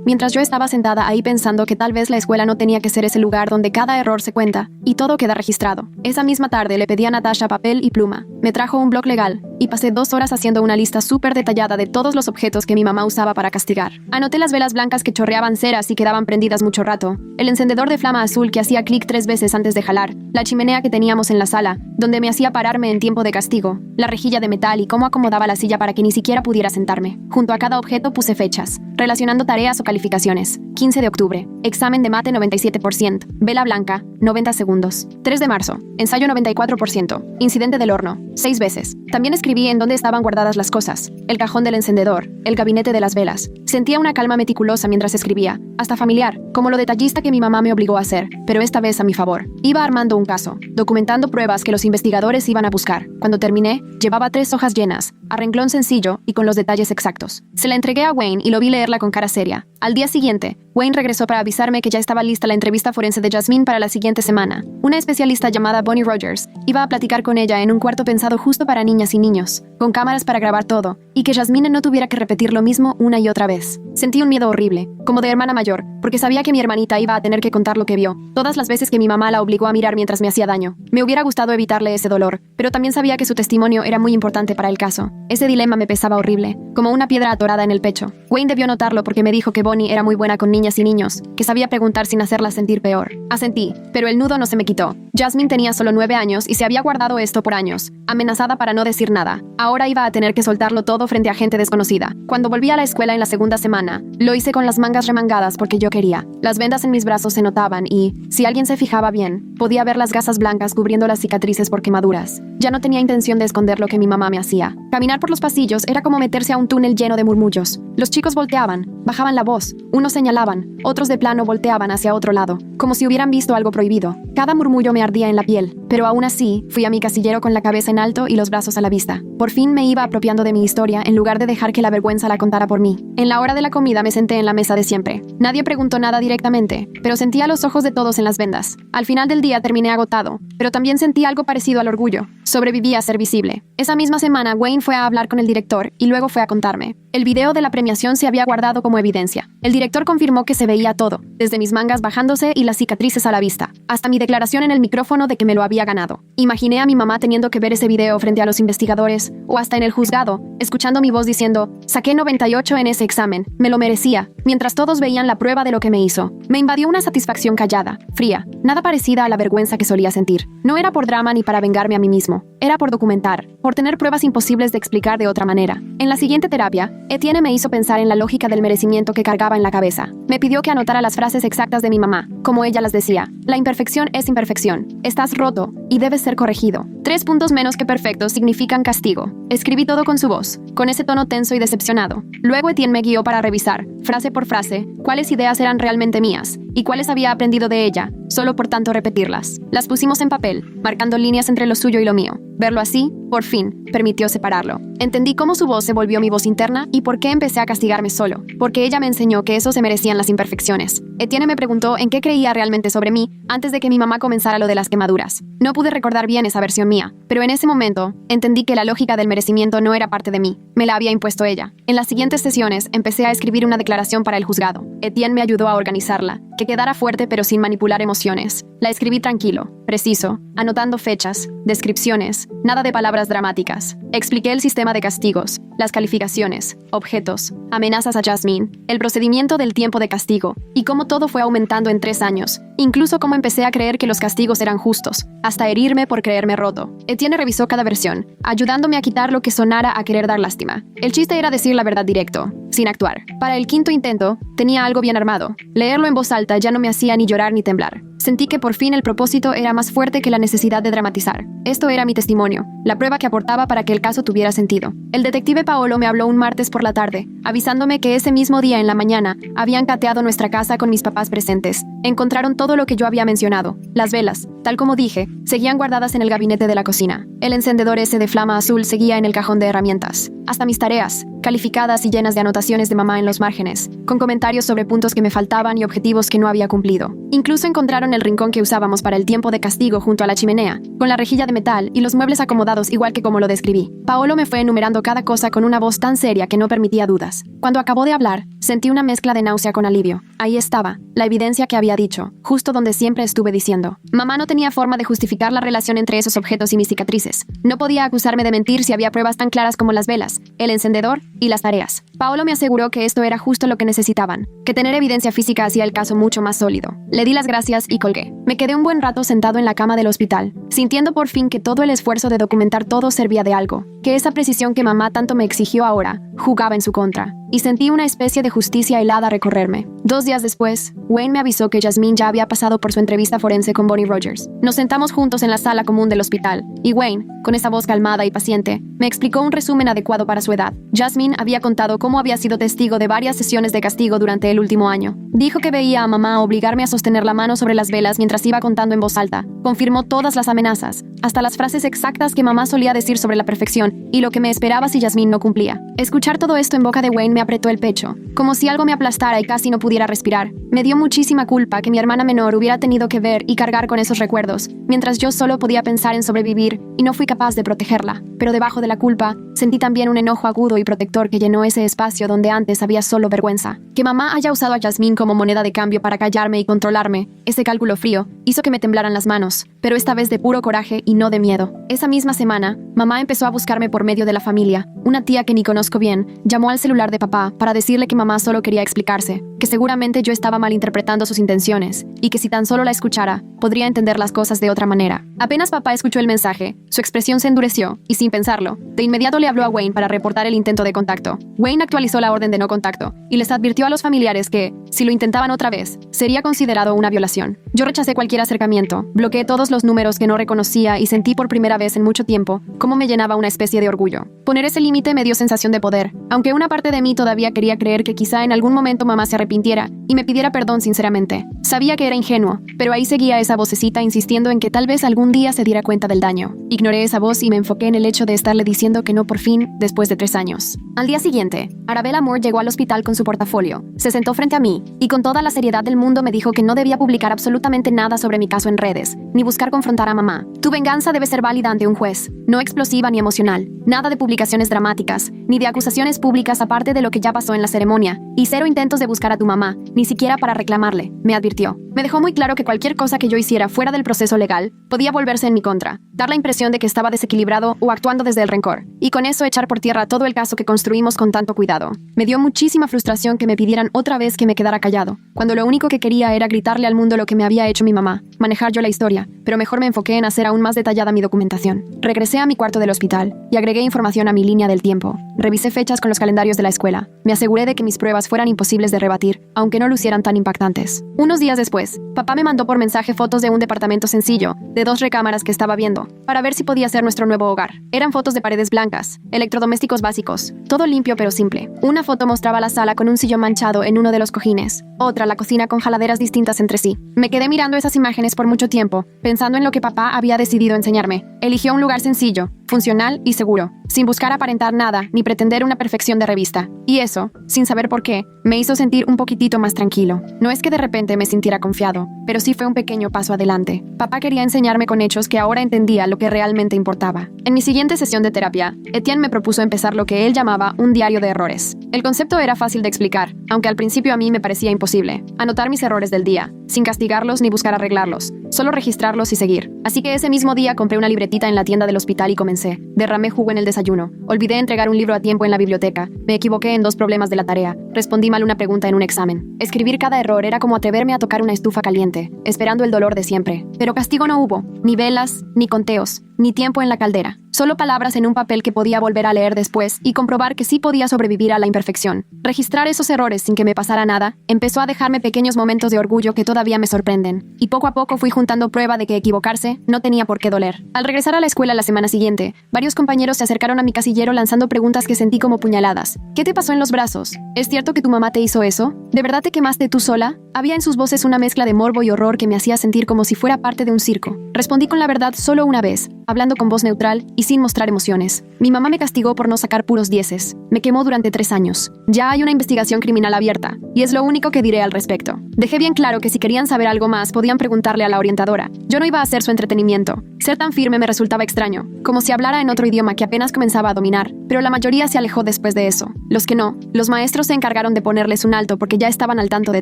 mientras yo estaba sentada ahí pensando que tal vez la escuela no tenía que ser ese lugar donde cada error se cuenta y todo queda registrado. Esa misma tarde le pedí a Natasha papel y pluma. Me trajo un bloc legal y pasé 2 horas haciendo una lista súper detallada de todos los objetos que mi mamá usaba para castigar. Anoté las velas blancas que chorreaban ceras y quedaban prendidas mucho rato, el encendedor de flama azul que hacía clic 3 veces antes de jalar, la chimenea que teníamos en la sala, donde me hacía pararme en tiempo de castigo, la rejilla de metal y cómo acomodaba la silla para que ni siquiera pudiera sentarme. Junto a cada objeto puse fechas, relacionando tareas o calificaciones. 15 de octubre, examen de mate 97%, vela blanca, 90 segundos. 3 de marzo, ensayo 94%, incidente del horno, 6 veces. También escribí en dónde estaban guardadas las cosas, el cajón del encendedor, el gabinete de las velas. Sentía una calma meticulosa mientras escribía, hasta familiar, como lo detallista que mi mamá me obligó a hacer, pero esta vez a mi favor. Iba armando un caso, documentando pruebas que los investigadores iban a buscar. Cuando terminé, llevaba 3 hojas llenas, a renglón sencillo y con los detalles exactos. Se la entregué a Wayne y lo vi leerla con cara seria. Al día siguiente, Wayne regresó para avisarme que ya estaba lista la entrevista forense de Jasmine para la siguiente semana. Una especialista llamada Bonnie Rogers iba a platicar con ella en un cuarto pensado justo para niñas y niños, con cámaras para grabar todo, y que Jasmine no tuviera que repetir lo mismo una y otra vez. Sentí un miedo horrible, como de hermana mayor, porque sabía que mi hermanita iba a tener que contar lo que vio, todas las veces que mi mamá la obligó a mirar mientras me hacía daño. Me hubiera gustado evitarle ese dolor, pero también sabía que su testimonio era muy importante para el caso. Ese dilema me pesaba horrible, como una piedra atorada en el pecho. Wayne debió notarlo porque me dijo que Bonnie era muy buena con niñas y niños, que sabía preguntar sin hacerlas sentir peor. Asentí, pero el nudo no se me quitó. Jasmine tenía solo 9 años y se había guardado esto por años, amenazada para no decir nada. Ahora iba a tener que soltarlo todo frente a gente desconocida. Cuando volví a la escuela en la segunda semana, lo hice con las mangas remangadas porque yo quería. Las vendas en mis brazos se notaban y, si alguien se fijaba bien, podía ver las gasas blancas cubriendo las cicatrices por quemaduras. Ya no tenía intención de esconder lo que mi mamá me hacía. Caminar por los pasillos era como meterse a un túnel lleno de murmullos. Los chicos volteaban, bajaban la voz, unos señalaban, otros de plano volteaban hacia otro lado, como si hubieran visto algo prohibido. Cada murmullo me ardía en la piel, pero aún así, fui a mi casillero con la cabeza en alto y los brazos a la vista. Por fin me iba apropiando de mi historia en lugar de dejar que la vergüenza la contara por mí. En la hora de la comida me senté en la mesa de siempre. Nadie preguntó nada directamente, pero sentía los ojos de todos en las vendas. Al final del día terminé agotado, pero también sentí algo parecido al orgullo. Sobreviví a ser visible. Esa misma semana, Wayne fue a hablar con el director y luego fue a contarme. El video de la premiación se había guardado como evidencia. El director confirmó que se veía todo, desde mis mangas bajándose y las cicatrices a la vista, hasta mi declaración en el micrófono de que me lo había ganado. Imaginé a mi mamá teniendo que ver ese video frente a los investigadores, o hasta en el juzgado, escuchando mi voz diciendo, saqué 98 en ese examen, me lo merecía, mientras todos veían la prueba de lo que me hizo. Me invadió una satisfacción callada, fría, nada parecida a la vergüenza que solía sentir. No era por drama ni para vengarme a mí mismo, era por documentar, por tener pruebas imposibles de explicar de otra manera. En la siguiente terapia, Etienne me hizo pensar en la lógica del merecimiento que cargaba en la cabeza. Me pidió que anotara las frases exactas de mi mamá, como ella las decía. La imperfección es imperfección. Estás roto y debes ser corregido. 3 puntos menos que perfectos significan castigo. Escribí todo con su voz, con ese tono tenso y decepcionado. Luego Etienne me guió para revisar, frase por frase, cuáles ideas eran realmente mías y cuáles había aprendido de ella, solo por tanto repetirlas. Las pusimos en papel, marcando líneas entre lo suyo y lo mío. Verlo así, por fin, permitió separarlo. Entendí cómo su voz se volvió mi voz interna y por qué empecé a castigarme solo, porque ella me enseñó que eso se merecían las imperfecciones. Etienne me preguntó en qué creía realmente sobre mí antes de que mi mamá comenzara lo de las quemaduras. No pude recordar bien esa versión mía, pero en ese momento entendí que la lógica del merecimiento no era parte de mí, me la había impuesto ella. En las siguientes sesiones empecé a escribir una declaración para el juzgado. Etienne me ayudó a organizarla, que quedara fuerte pero sin manipular emociones. La escribí tranquilo, preciso, anotando fechas, descripciones, nada de palabras dramáticas. Expliqué el sistema de castigos, las calificaciones, objetos, amenazas a Jasmine, el procedimiento del tiempo de castigo y cómo todo fue aumentando en 3 años, incluso cómo empecé a creer que los castigos eran justos, hasta herirme por creerme roto. Etienne revisó cada versión, ayudándome a quitar lo que sonara a querer dar lástima. El chiste era decir la verdad directo, sin actuar. Para el 5.º intento, tenía algo bien armado, leerlo en voz alta vuelta ya no me hacía ni llorar ni temblar. Sentí que por fin el propósito era más fuerte que la necesidad de dramatizar. Esto era mi testimonio, la prueba que aportaba para que el caso tuviera sentido. El detective Paolo me habló un martes por la tarde, avisándome que ese mismo día en la mañana habían cateado nuestra casa con mis papás presentes. Encontraron todo lo que yo había mencionado. Las velas, tal como dije, seguían guardadas en el gabinete de la cocina. El encendedor ese de flama azul seguía en el cajón de herramientas. Hasta mis tareas, calificadas y llenas de anotaciones de mamá en los márgenes, con comentarios sobre puntos que me faltaban y objetivos que no había cumplido. Incluso encontraron el rincón que usábamos para el tiempo de castigo junto a la chimenea, con la rejilla de metal y los muebles acomodados igual que como lo describí. Paolo me fue enumerando cada cosa con una voz tan seria que no permitía dudas. Cuando acabó de hablar, sentí una mezcla de náusea con alivio. Ahí estaba, la evidencia que había dicho, justo donde siempre estuve diciendo. Mamá no tenía forma de justificar la relación entre esos objetos y mis cicatrices. No podía acusarme de mentir si había pruebas tan claras como las velas, el encendedor y las tareas. Paolo me aseguró que esto era justo lo que necesitaban, que tener evidencia física hacía el caso mucho más sólido. Le di las gracias y colgué. Me quedé un buen rato sentado en la cama del hospital, sintiendo por fin que todo el esfuerzo de documentar todo servía de algo, que esa precisión que mamá tanto me exigió ahora jugaba en su contra. Y sentí una especie de justicia helada recorrerme. 2 días después, Wayne me avisó que Jasmine ya había pasado por su entrevista forense con Bonnie Rogers. Nos sentamos juntos en la sala común del hospital, y Wayne, con esa voz calmada y paciente, me explicó un resumen adecuado para su edad. Jasmine había contado cómo había sido testigo de varias sesiones de castigo durante el último año. Dijo que veía a mamá obligarme a sostener la mano sobre las velas mientras iba contando en voz alta. Confirmó todas las amenazas, hasta las frases exactas que mamá solía decir sobre la perfección y lo que me esperaba si Jasmine no cumplía. Escuchar todo esto en boca de Wayne me apretó el pecho, como si algo me aplastara y casi no pudiera respirar. Me dio muchísima culpa que mi hermana menor hubiera tenido que ver y cargar con esos recuerdos, mientras yo solo podía pensar en sobrevivir y no fui capaz de protegerla. Pero debajo de la culpa, sentí también un enojo agudo y protector que llenó ese espacio donde antes había solo vergüenza. Que mamá haya usado a Jasmine como moneda de cambio para callarme y controlarme, ese cálculo frío, hizo que me temblaran las manos, pero esta vez de puro coraje y no de miedo. Esa misma semana, mamá empezó a buscarme por medio de la familia. Una tía que ni conozco bien llamó al celular de papá para decirle que mamá solo quería explicarse, que seguramente yo estaba malinterpretando sus intenciones y que si tan solo la escuchara, podría entender las cosas de otra manera. Apenas papá escuchó el mensaje, su expresión se endureció y sin pensarlo, de inmediato le habló a Wayne para reportar el intento de contacto. Wayne actualizó la orden de no contacto y les advirtió a los familiares que, si lo intentaban otra vez, sería considerado una violación. Yo rechacé cualquier acercamiento, bloqueé todos los números que no reconocía y sentí por primera vez en mucho tiempo cómo me llenaba una especie de orgullo. Poner ese límite me dio sensación de poder, aunque una parte de mí todavía quería creer que quizá en algún momento mamá se arrepintiera y me pidiera perdón sinceramente. Sabía que era ingenuo, pero ahí seguía esa vocecita insistiendo en que tal vez algún día se diera cuenta del daño. Ignoré esa voz y me enfoqué en el hecho de estarle diciendo que no por fin, después de 3 años. Al día siguiente, Arabella Moore llegó al hospital con su portafolio, se sentó frente a mí y con toda la seriedad del mundo me dijo que no debía publicar absolutamente nada sobre mi caso en redes, ni buscar confrontar a mamá. Tu venganza debe ser válida ante un juez, no explosiva ni emocional. Nada de publicaciones dramáticas, ni de acusaciones públicas aparte de lo que ya pasó en la ceremonia, y 0 intentos de buscar a tu mamá, ni siquiera para reclamarle, me advirtió. Me dejó muy claro que cualquier cosa que yo hiciera fuera del proceso legal podía volverse en mi contra, dar la impresión de que estaba desequilibrado o actuando desde el rencor, y con eso echar por tierra todo el caso que construimos con tanto cuidado. Me dio muchísima frustración que me pidieran otra vez que me quedara callado, cuando lo único que quería era gritarle al mundo lo que me había hecho mi mamá, manejar yo la historia, pero mejor me enfoqué en hacer aún más detallada mi documentación. Regresé a mi cuarto del hospital y agregué información a mi línea del tiempo. Revisé fechas con los calendarios de la escuela. Me aseguré de que mis pruebas fueran imposibles de rebatir, aunque no lucieran tan impactantes. Unos días después, papá me mandó por mensaje fotos de un departamento sencillo, de 2 recámaras que estaba viendo, para ver si podía ser nuestro nuevo hogar. Eran fotos de paredes blancas, electrodomésticos básicos, todo limpio pero simple. Una foto mostraba la sala con un sillón manchado en uno de los cojines, otra la cocina con jaladeras distintas entre sí. Me quedé mirando esas imágenes por mucho tiempo, pensando en lo que papá había decidido enseñarme. Eligió un lugar sencillo, funcional y seguro, sin buscar aparentar nada ni pretender una perfección de revista. Y eso, sin saber por qué, me hizo sentir un poquitito más tranquilo. No es que de repente me sintiera confiado, pero sí fue un pequeño paso adelante. Papá quería enseñarme con hechos que ahora entendía lo que realmente importaba. En mi siguiente sesión de terapia, Etienne me propuso empezar lo que él llamaba un diario de errores. El concepto era fácil de explicar, aunque al principio a mí me parecía imposible. Anotar mis errores del día, sin castigarlos ni buscar arreglarlos, solo registrarlos y seguir. Así que ese mismo día compré una libretita en la tienda del hospital y comencé. Derramé jugo en el desayuno. Olvidé entregar un libro a tiempo en la biblioteca. Me equivoqué en 2 problemas de la tarea. Respondí mal una pregunta en un examen. Escribir cada error era como atreverme a tocar una estufa caliente, esperando el dolor de siempre. Pero castigo no hubo. Ni velas, ni conteos, ni tiempo en la caldera. solo palabras en un papel que podía volver a leer después y comprobar que sí podía sobrevivir a la imperfección. Registrar esos errores sin que me pasara nada empezó a dejarme pequeños momentos de orgullo que todavía me sorprenden, y poco a poco fui juntando prueba de que equivocarse no tenía por qué doler. Al regresar a la escuela la semana siguiente, varios compañeros se acercaron a mi casillero lanzando preguntas que sentí como puñaladas. ¿Qué te pasó en los brazos? ¿Es cierto que tu mamá te hizo eso? ¿De verdad te quemaste tú sola? Había en sus voces una mezcla de morbo y horror que me hacía sentir como si fuera parte de un circo. Respondí con la verdad solo una vez, hablando con voz neutral y sin mostrar emociones. Mi mamá me castigó por no sacar puros dieces. Me quemó durante 3 años. Ya hay una investigación criminal abierta, y es lo único que diré al respecto. Dejé bien claro que si querían saber algo más, podían preguntarle a la orientadora. Yo no iba a hacer su entretenimiento. Ser tan firme me resultaba extraño, como si hablara en otro idioma que apenas comenzaba a dominar, pero la mayoría se alejó después de eso. Los que no, los maestros se encargaron de ponerles un alto porque ya estaban al tanto de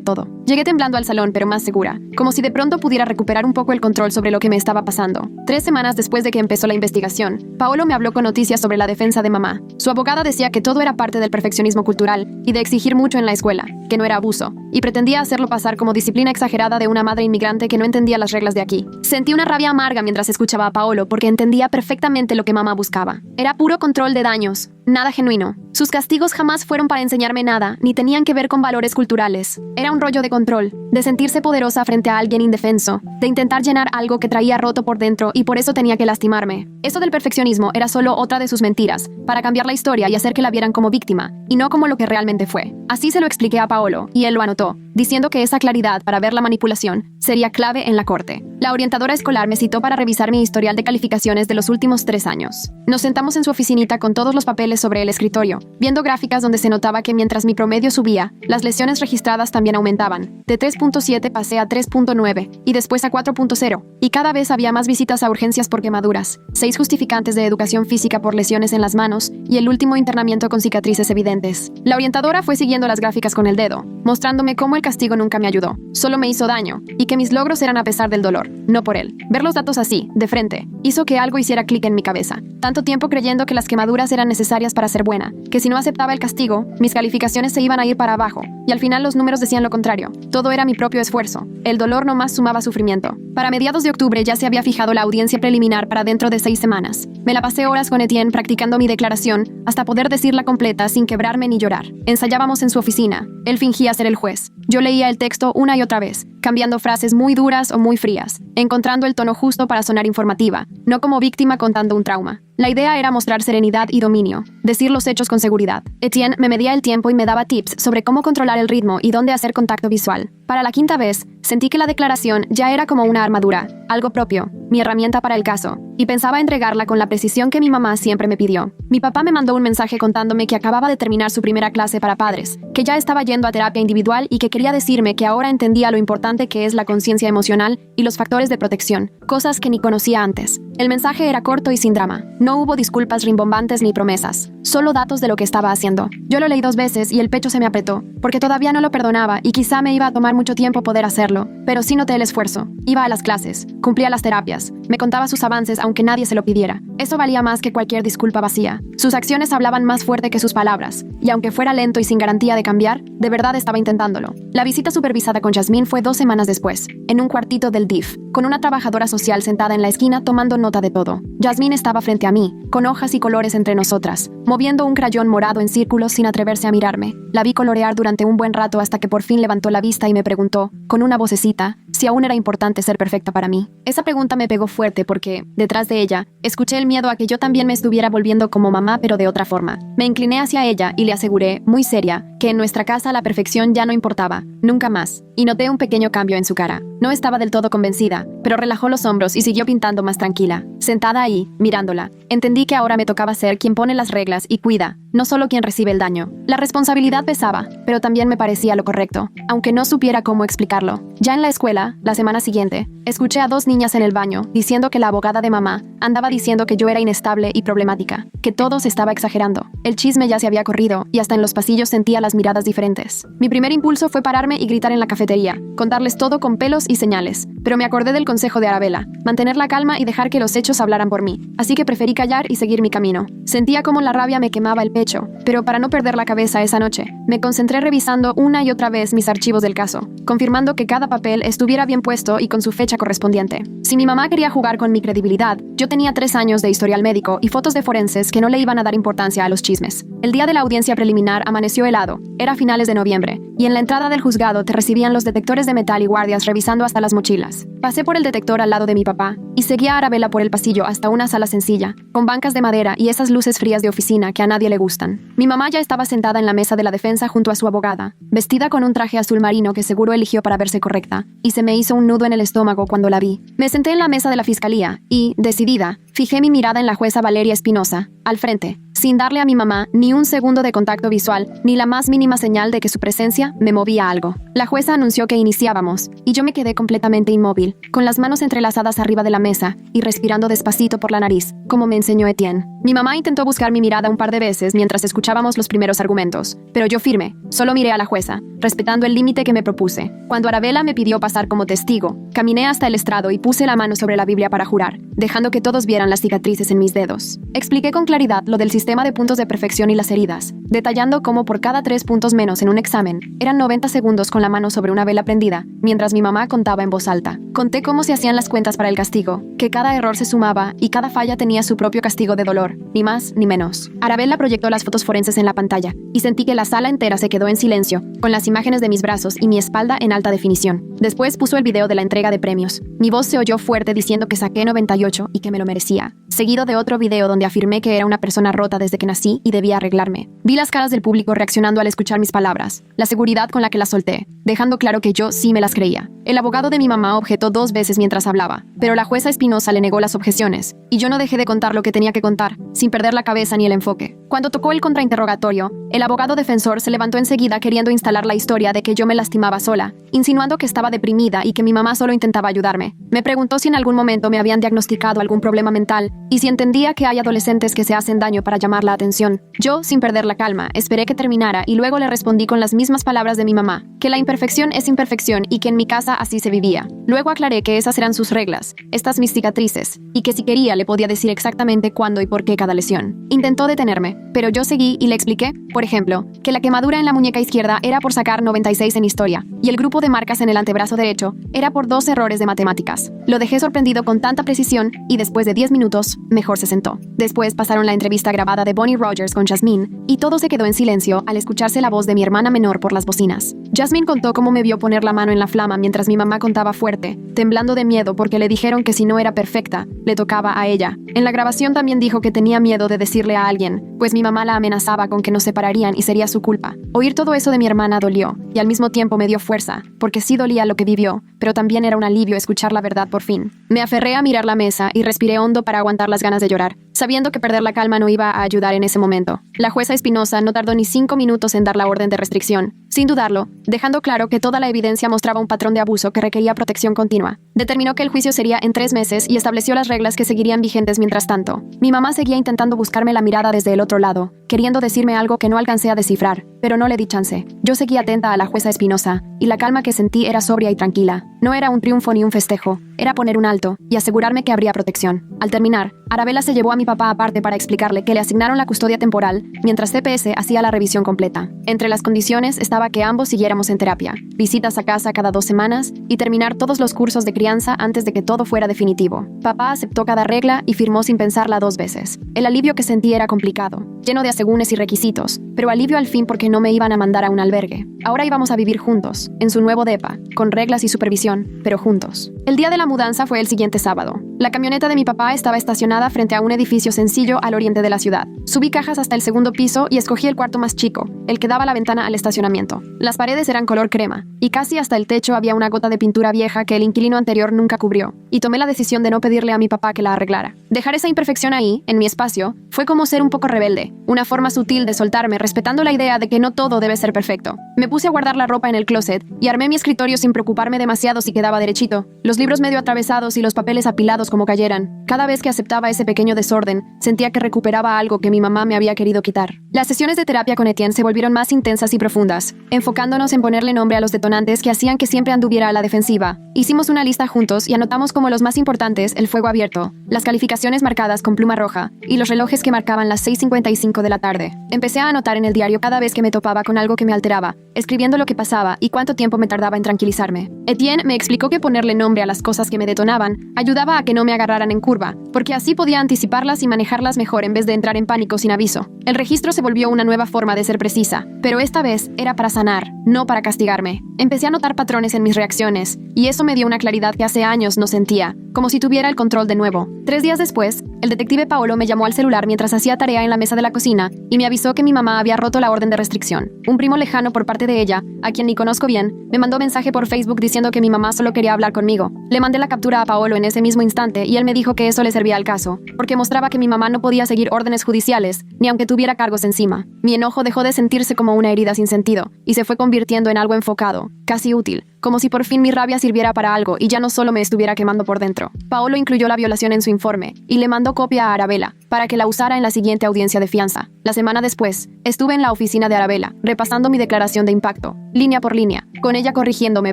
todo. Llegué temblando al salón, pero más segura, como si de pronto pudiera recuperar un poco el control sobre lo que me estaba pasando. 3 semanas después de que empezó la investigación, Paolo me habló con noticias sobre la defensa de mamá. Su abogada decía que todo era parte del perfeccionismo cultural y de exigir mucho en la escuela, que no era abuso, y pretendía hacerlo pasar como disciplina exagerada de una madre inmigrante que no entendía las reglas de aquí. Sentí una rabia amarga mientras escuchaba a Paolo porque entendía perfectamente lo que mamá buscaba. Era puro control de daños, nada genuino. Sus castigos jamás fueron para enseñarme nada, ni tenían que ver con valores culturales. Era un rollo de control, de sentirse poderosa frente a alguien indefenso, de intentar llenar algo que traía roto por dentro y por eso tenía que lastimarme. Eso del perfeccionismo era solo otra de sus mentiras, para cambiar la historia y hacer que la vieran como víctima, y no como lo que realmente fue. Así se lo expliqué a Paolo, y él lo anotó, diciendo que esa claridad para ver la manipulación sería clave en la corte. La orientadora escolar me citó para revisar mi historial de calificaciones de los últimos 3 años. Nos sentamos en su oficinita con todos los papeles sobre el escritorio, viendo gráficas donde se notaba que mientras mi promedio subía, las lesiones registradas también aumentaban. De 3.7 pasé a 3.9 y después a 4.0, y cada vez había más visitas a urgencias por quemaduras, 6 justificantes de educación física por lesiones en las manos y el último internamiento con cicatrices evidentes. La orientadora fue siguiendo las gráficas con el dedo, mostrándome cómo el castigo nunca me ayudó, solo me hizo daño, y que mis logros eran a pesar del dolor, no por él. Ver los datos así, de frente, hizo que algo hiciera clic en mi cabeza. Tanto tiempo creyendo que las quemaduras eran necesarias para ser buena, que si no aceptaba el castigo, mis calificaciones se iban a ir para abajo, y al final los números decían lo contrario. Todo era mi propio esfuerzo. El dolor nomás sumaba sufrimiento. Para mediados de octubre ya se había fijado la audiencia preliminar para dentro de 6 semanas. Me la pasé horas con Etienne practicando mi declaración hasta poder decirla completa sin quebrarme ni llorar. Ensayábamos en su oficina. Él fingía ser el juez. Yo leía el texto una y otra vez, cambiando frases muy duras o muy frías, encontrando el tono justo para sonar informativa, no como víctima contando un trauma. La idea era mostrar serenidad y dominio, decir los hechos con seguridad. Etienne me medía el tiempo y me daba tips sobre cómo controlar el ritmo y dónde hacer contacto visual. Para la 5ª vez, sentí que la declaración ya era como una armadura, algo propio, mi herramienta para el caso, y pensaba entregarla con la precisión que mi mamá siempre me pidió. Mi papá me mandó un mensaje contándome que acababa de terminar su primera clase para padres, que ya estaba yendo a terapia individual y que quería decirme que ahora entendía lo importante que es la conciencia emocional y los factores de protección, cosas que ni conocía antes. El mensaje era corto y sin drama. No hubo disculpas rimbombantes ni promesas, solo datos de lo que estaba haciendo. Yo lo leí 2 veces y el pecho se me apretó, porque todavía no lo perdonaba y quizá me iba a tomar mucho tiempo poder hacerlo, pero sí noté el esfuerzo. Iba a las clases, cumplía las terapias, me contaba sus avances aunque nadie se lo pidiera. Eso valía más que cualquier disculpa vacía. Sus acciones hablaban más fuerte que sus palabras, y aunque fuera lento y sin garantía de cambiar, de verdad estaba intentándolo. La visita supervisada con Jasmine fue 2 semanas después, en un cuartito del DIF, con una trabajadora social sentada en la esquina tomando nota de todo. Jasmine estaba frente a mí, con hojas y colores entre nosotras, moviendo un crayón morado en círculos sin atreverse a mirarme. La vi colorear durante un buen rato hasta que por fin levantó la vista y me preguntó, con una vocecita, si aún era importante ser perfecta para mí. Esa pregunta me pegó fuerte porque, detrás de ella, escuché el miedo a que yo también me estuviera volviendo como mamá pero de otra forma. Me incliné hacia ella y le aseguré, muy seria, que en nuestra casa la perfección ya no importaba, nunca más, y noté un pequeño cambio en su cara. No estaba del todo convencida, pero relajó los hombros y siguió pintando más tranquila. Sentada ahí, mirándola, entendí que ahora me tocaba ser quien pone las reglas y cuida, no solo quien recibe el daño. La responsabilidad pesaba, pero también me parecía lo correcto, aunque no supiera cómo explicarlo. Ya en la escuela, la semana siguiente, escuché a 2 niñas en el baño diciendo que la abogada de mamá andaba diciendo que yo era inestable y problemática, que todo se estaba exagerando. El chisme ya se había corrido y hasta en los pasillos sentía las miradas diferentes. Mi primer impulso fue pararme y gritar en la cafetería cafetería, contarles todo con pelos y señales. Pero me acordé del consejo de Arabella, mantener la calma y dejar que los hechos hablaran por mí. Así que preferí callar y seguir mi camino. Sentía como la rabia me quemaba el pecho, pero para no perder la cabeza esa noche, me concentré revisando una y otra vez mis archivos del caso, confirmando que cada papel estuviera bien puesto y con su fecha correspondiente. Si mi mamá quería jugar con mi credibilidad, yo tenía 3 años de historial médico y fotos de forenses que no le iban a dar importancia a los chismes. El día de la audiencia preliminar amaneció helado. Era finales de noviembre, y en la entrada del juzgado te recibían los detectores de metal y guardias revisando hasta las mochilas. Pasé por el detector al lado de mi papá y seguí a Arabella por el pasillo hasta una sala sencilla, con bancas de madera y esas luces frías de oficina que a nadie le gustan. Mi mamá ya estaba sentada en la mesa de la defensa junto a su abogada, vestida con un traje azul marino que seguro eligió para verse correcta, y se me hizo un nudo en el estómago cuando la vi. Me senté en la mesa de la fiscalía y, decidida, fijé mi mirada en la jueza Valeria Espinosa, al frente, sin darle a mi mamá ni un segundo de contacto visual, ni la más mínima señal de que su presencia me movía algo. La jueza anunció que iniciábamos, y yo me quedé completamente inmóvil, con las manos entrelazadas arriba de la mesa y respirando despacito por la nariz, como me enseñó Etienne. Mi mamá intentó buscar mi mirada un par de veces mientras escuchábamos los primeros argumentos, pero yo firme, solo miré a la jueza, respetando el límite que me propuse. Cuando Arabella me pidió pasar como testigo, caminé hasta el estrado y puse la mano sobre la Biblia para jurar, dejando que todos vieran las cicatrices en mis dedos. Expliqué con claridad lo del sistema de puntos de perfección y las heridas, detallando cómo por cada 3 puntos menos en un examen, eran 90 segundos con la mano sobre una vela prendida, mientras mi mamá contaba en voz alta. Conté cómo se hacían las cuentas para el castigo, que cada error se sumaba y cada falla tenía su propio castigo de dolor, ni más ni menos. Arabella proyectó las fotos forenses en la pantalla, y sentí que la sala entera se quedó en silencio, con las imágenes de mis brazos y mi espalda en alta definición. Después puso el video de la entrega de premios. Mi voz se oyó fuerte diciendo que saqué 98 y que me lo merecía, seguido de otro video donde afirmé que era una persona rota desde que nací y debía arreglarme. Vi las caras del público reaccionando al escuchar mis palabras, la seguridad con la que las solté, dejando claro que yo sí me las creía. El abogado de mi mamá objetó 2 veces mientras hablaba, pero la jueza Espinosa le negó las objeciones, y yo no dejé de contar lo que tenía que contar, sin perder la cabeza ni el enfoque. Cuando tocó el contrainterrogatorio, el abogado defensor se levantó enseguida queriendo instalar la historia de que yo me lastimaba sola, insinuando que estaba deprimida y que mi mamá solo intentaba ayudarme. Me preguntó si en algún momento me habían diagnosticado algún problema mental y si entendía que hay adolescentes que se hacen daño para llamar la atención. Yo, sin perder la calma, esperé que terminara y luego le respondí con las mismas palabras de mi mamá, que la imperfección es imperfección y que en mi casa así se vivía. Luego aclaré que esas eran sus reglas, estas mis cicatrices, y que si quería le podía decir exactamente cuándo y por qué cada lesión. Intentó detenerme, pero yo seguí y le expliqué, por ejemplo, que la quemadura en la muñeca izquierda era por sacar 96 en historia, y el grupo de marcas en el antebrazo derecho era por 2 errores de matemáticas. Lo dejé sorprendido con tanta precisión y después de 10 minutos, mejor se sentó. Después pasaron la entrevista grabada de Bonnie Rogers con Jasmine, y todo se quedó en silencio al escucharse la voz de mi hermana menor por las bocinas. Jasmine contó cómo me vio poner la mano en la flama mientras mi mamá contaba fuerte, temblando de miedo porque le dijeron que si no era perfecta, le tocaba a ella. En la grabación también dijo que tenía miedo de decirle a alguien, pues mi mamá la amenazaba con que nos separarían y sería su culpa. Oír todo eso de mi hermana dolió, y al mismo tiempo me dio fuerza, porque sí dolía lo que vivió, pero también era un alivio escuchar la verdad por fin. Me aferré a mirar la mesa y respiré hondo para aguantar las ganas de llorar, sabiendo que perder la calma no iba a ayudar en ese momento. La jueza Espinosa no tardó ni 5 minutos en dar la orden de restricción, sin dudarlo, dejando claro que toda la evidencia mostraba un patrón de abuso que requería protección continua. Determinó que el juicio sería en 3 meses y estableció las reglas que seguirían vigentes mientras tanto. Mi mamá seguía intentando buscarme la mirada desde el otro lado, queriendo decirme algo que no alcancé a descifrar, pero no le di chance. Yo seguía atenta a la jueza Espinosa, y la calma que sentí era sobria y tranquila. No era un triunfo ni un festejo, era poner un alto y asegurarme que habría protección. Al terminar, Arabella se llevó a mi papá aparte para explicarle que le asignaron la custodia temporal, mientras CPS hacía la revisión completa. Entre las condiciones estaba que ambos siguiéramos en terapia, visitas a casa cada 2 semanas y terminar todos los cursos de crianza antes de que todo fuera definitivo. Papá aceptó cada regla y firmó sin pensarla 2 veces. El alivio que sentí era complicado, lleno de asegúnes y requisitos, pero alivio al fin porque no me iban a mandar a un albergue. Ahora íbamos a vivir juntos, en su nuevo depa, con reglas y supervisión, pero juntos. El día de la mudanza fue el siguiente sábado. La camioneta de mi papá estaba estacionada frente a un edificio sencillo al oriente de la ciudad. Subí cajas hasta el 2º piso y escogí el cuarto más chico, el que daba la ventana al estacionamiento. Las paredes eran color crema, y casi hasta el techo había una gota de pintura vieja que el inquilino anterior nunca cubrió, y tomé la decisión de no pedirle a mi papá que la arreglara. Dejar esa imperfección ahí, en mi espacio, fue como ser un poco rebelde, una forma sutil de soltarme respetando la idea de que no todo debe ser perfecto. Me puse a guardar la ropa en el closet y armé mi escritorio sin preocuparme demasiado si quedaba derechito, los libros medio atravesados y los papeles apilados dominoes como cayeran. Cada vez que aceptaba ese pequeño desorden, sentía que recuperaba algo que mi mamá me había querido quitar. Las sesiones de terapia con Etienne se volvieron más intensas y profundas, enfocándonos en ponerle nombre a los detonantes que hacían que siempre anduviera a la defensiva. Hicimos una lista juntos y anotamos como los más importantes el fuego abierto, las calificaciones marcadas con pluma roja y los relojes que marcaban las 6:55 de la tarde. Empecé a anotar en el diario cada vez que me topaba con algo que me alteraba, escribiendo lo que pasaba y cuánto tiempo me tardaba en tranquilizarme. Etienne me explicó que ponerle nombre a las cosas que me detonaban ayudaba a que no me agarraran en curva, porque así podía anticiparlas y manejarlas mejor en vez de entrar en pánico sin aviso. El registro se volvió una nueva forma de ser precisa, pero esta vez era para sanar, no para castigarme. Empecé a notar patrones en mis reacciones, y eso me dio una claridad que hace años no sentía, como si tuviera el control de nuevo. 3 días después, el detective Paolo me llamó al celular mientras hacía tarea en la mesa de la cocina y me avisó que mi mamá había roto la orden de restricción. Un primo lejano por parte de ella, a quien ni conozco bien, me mandó mensaje por Facebook diciendo que mi mamá solo quería hablar conmigo. Le mandé la captura a Paolo en ese mismo instante y él me dijo que eso le servía al caso, porque mostraba que mi mamá no podía seguir órdenes judiciales, ni aunque tuviera cargos encima. Mi enojo dejó de sentirse como una herida sin sentido y se fue convirtiendo en algo enfocado, casi útil, como si por fin mi rabia sirviera para algo y ya no solo me estuviera quemando por dentro. Paolo incluyó la violación en su informe y le mandó copia a Arabella para que la usara en la siguiente audiencia de fianza. La semana después, estuve en la oficina de Arabella, repasando mi declaración de impacto, línea por línea, con ella corrigiéndome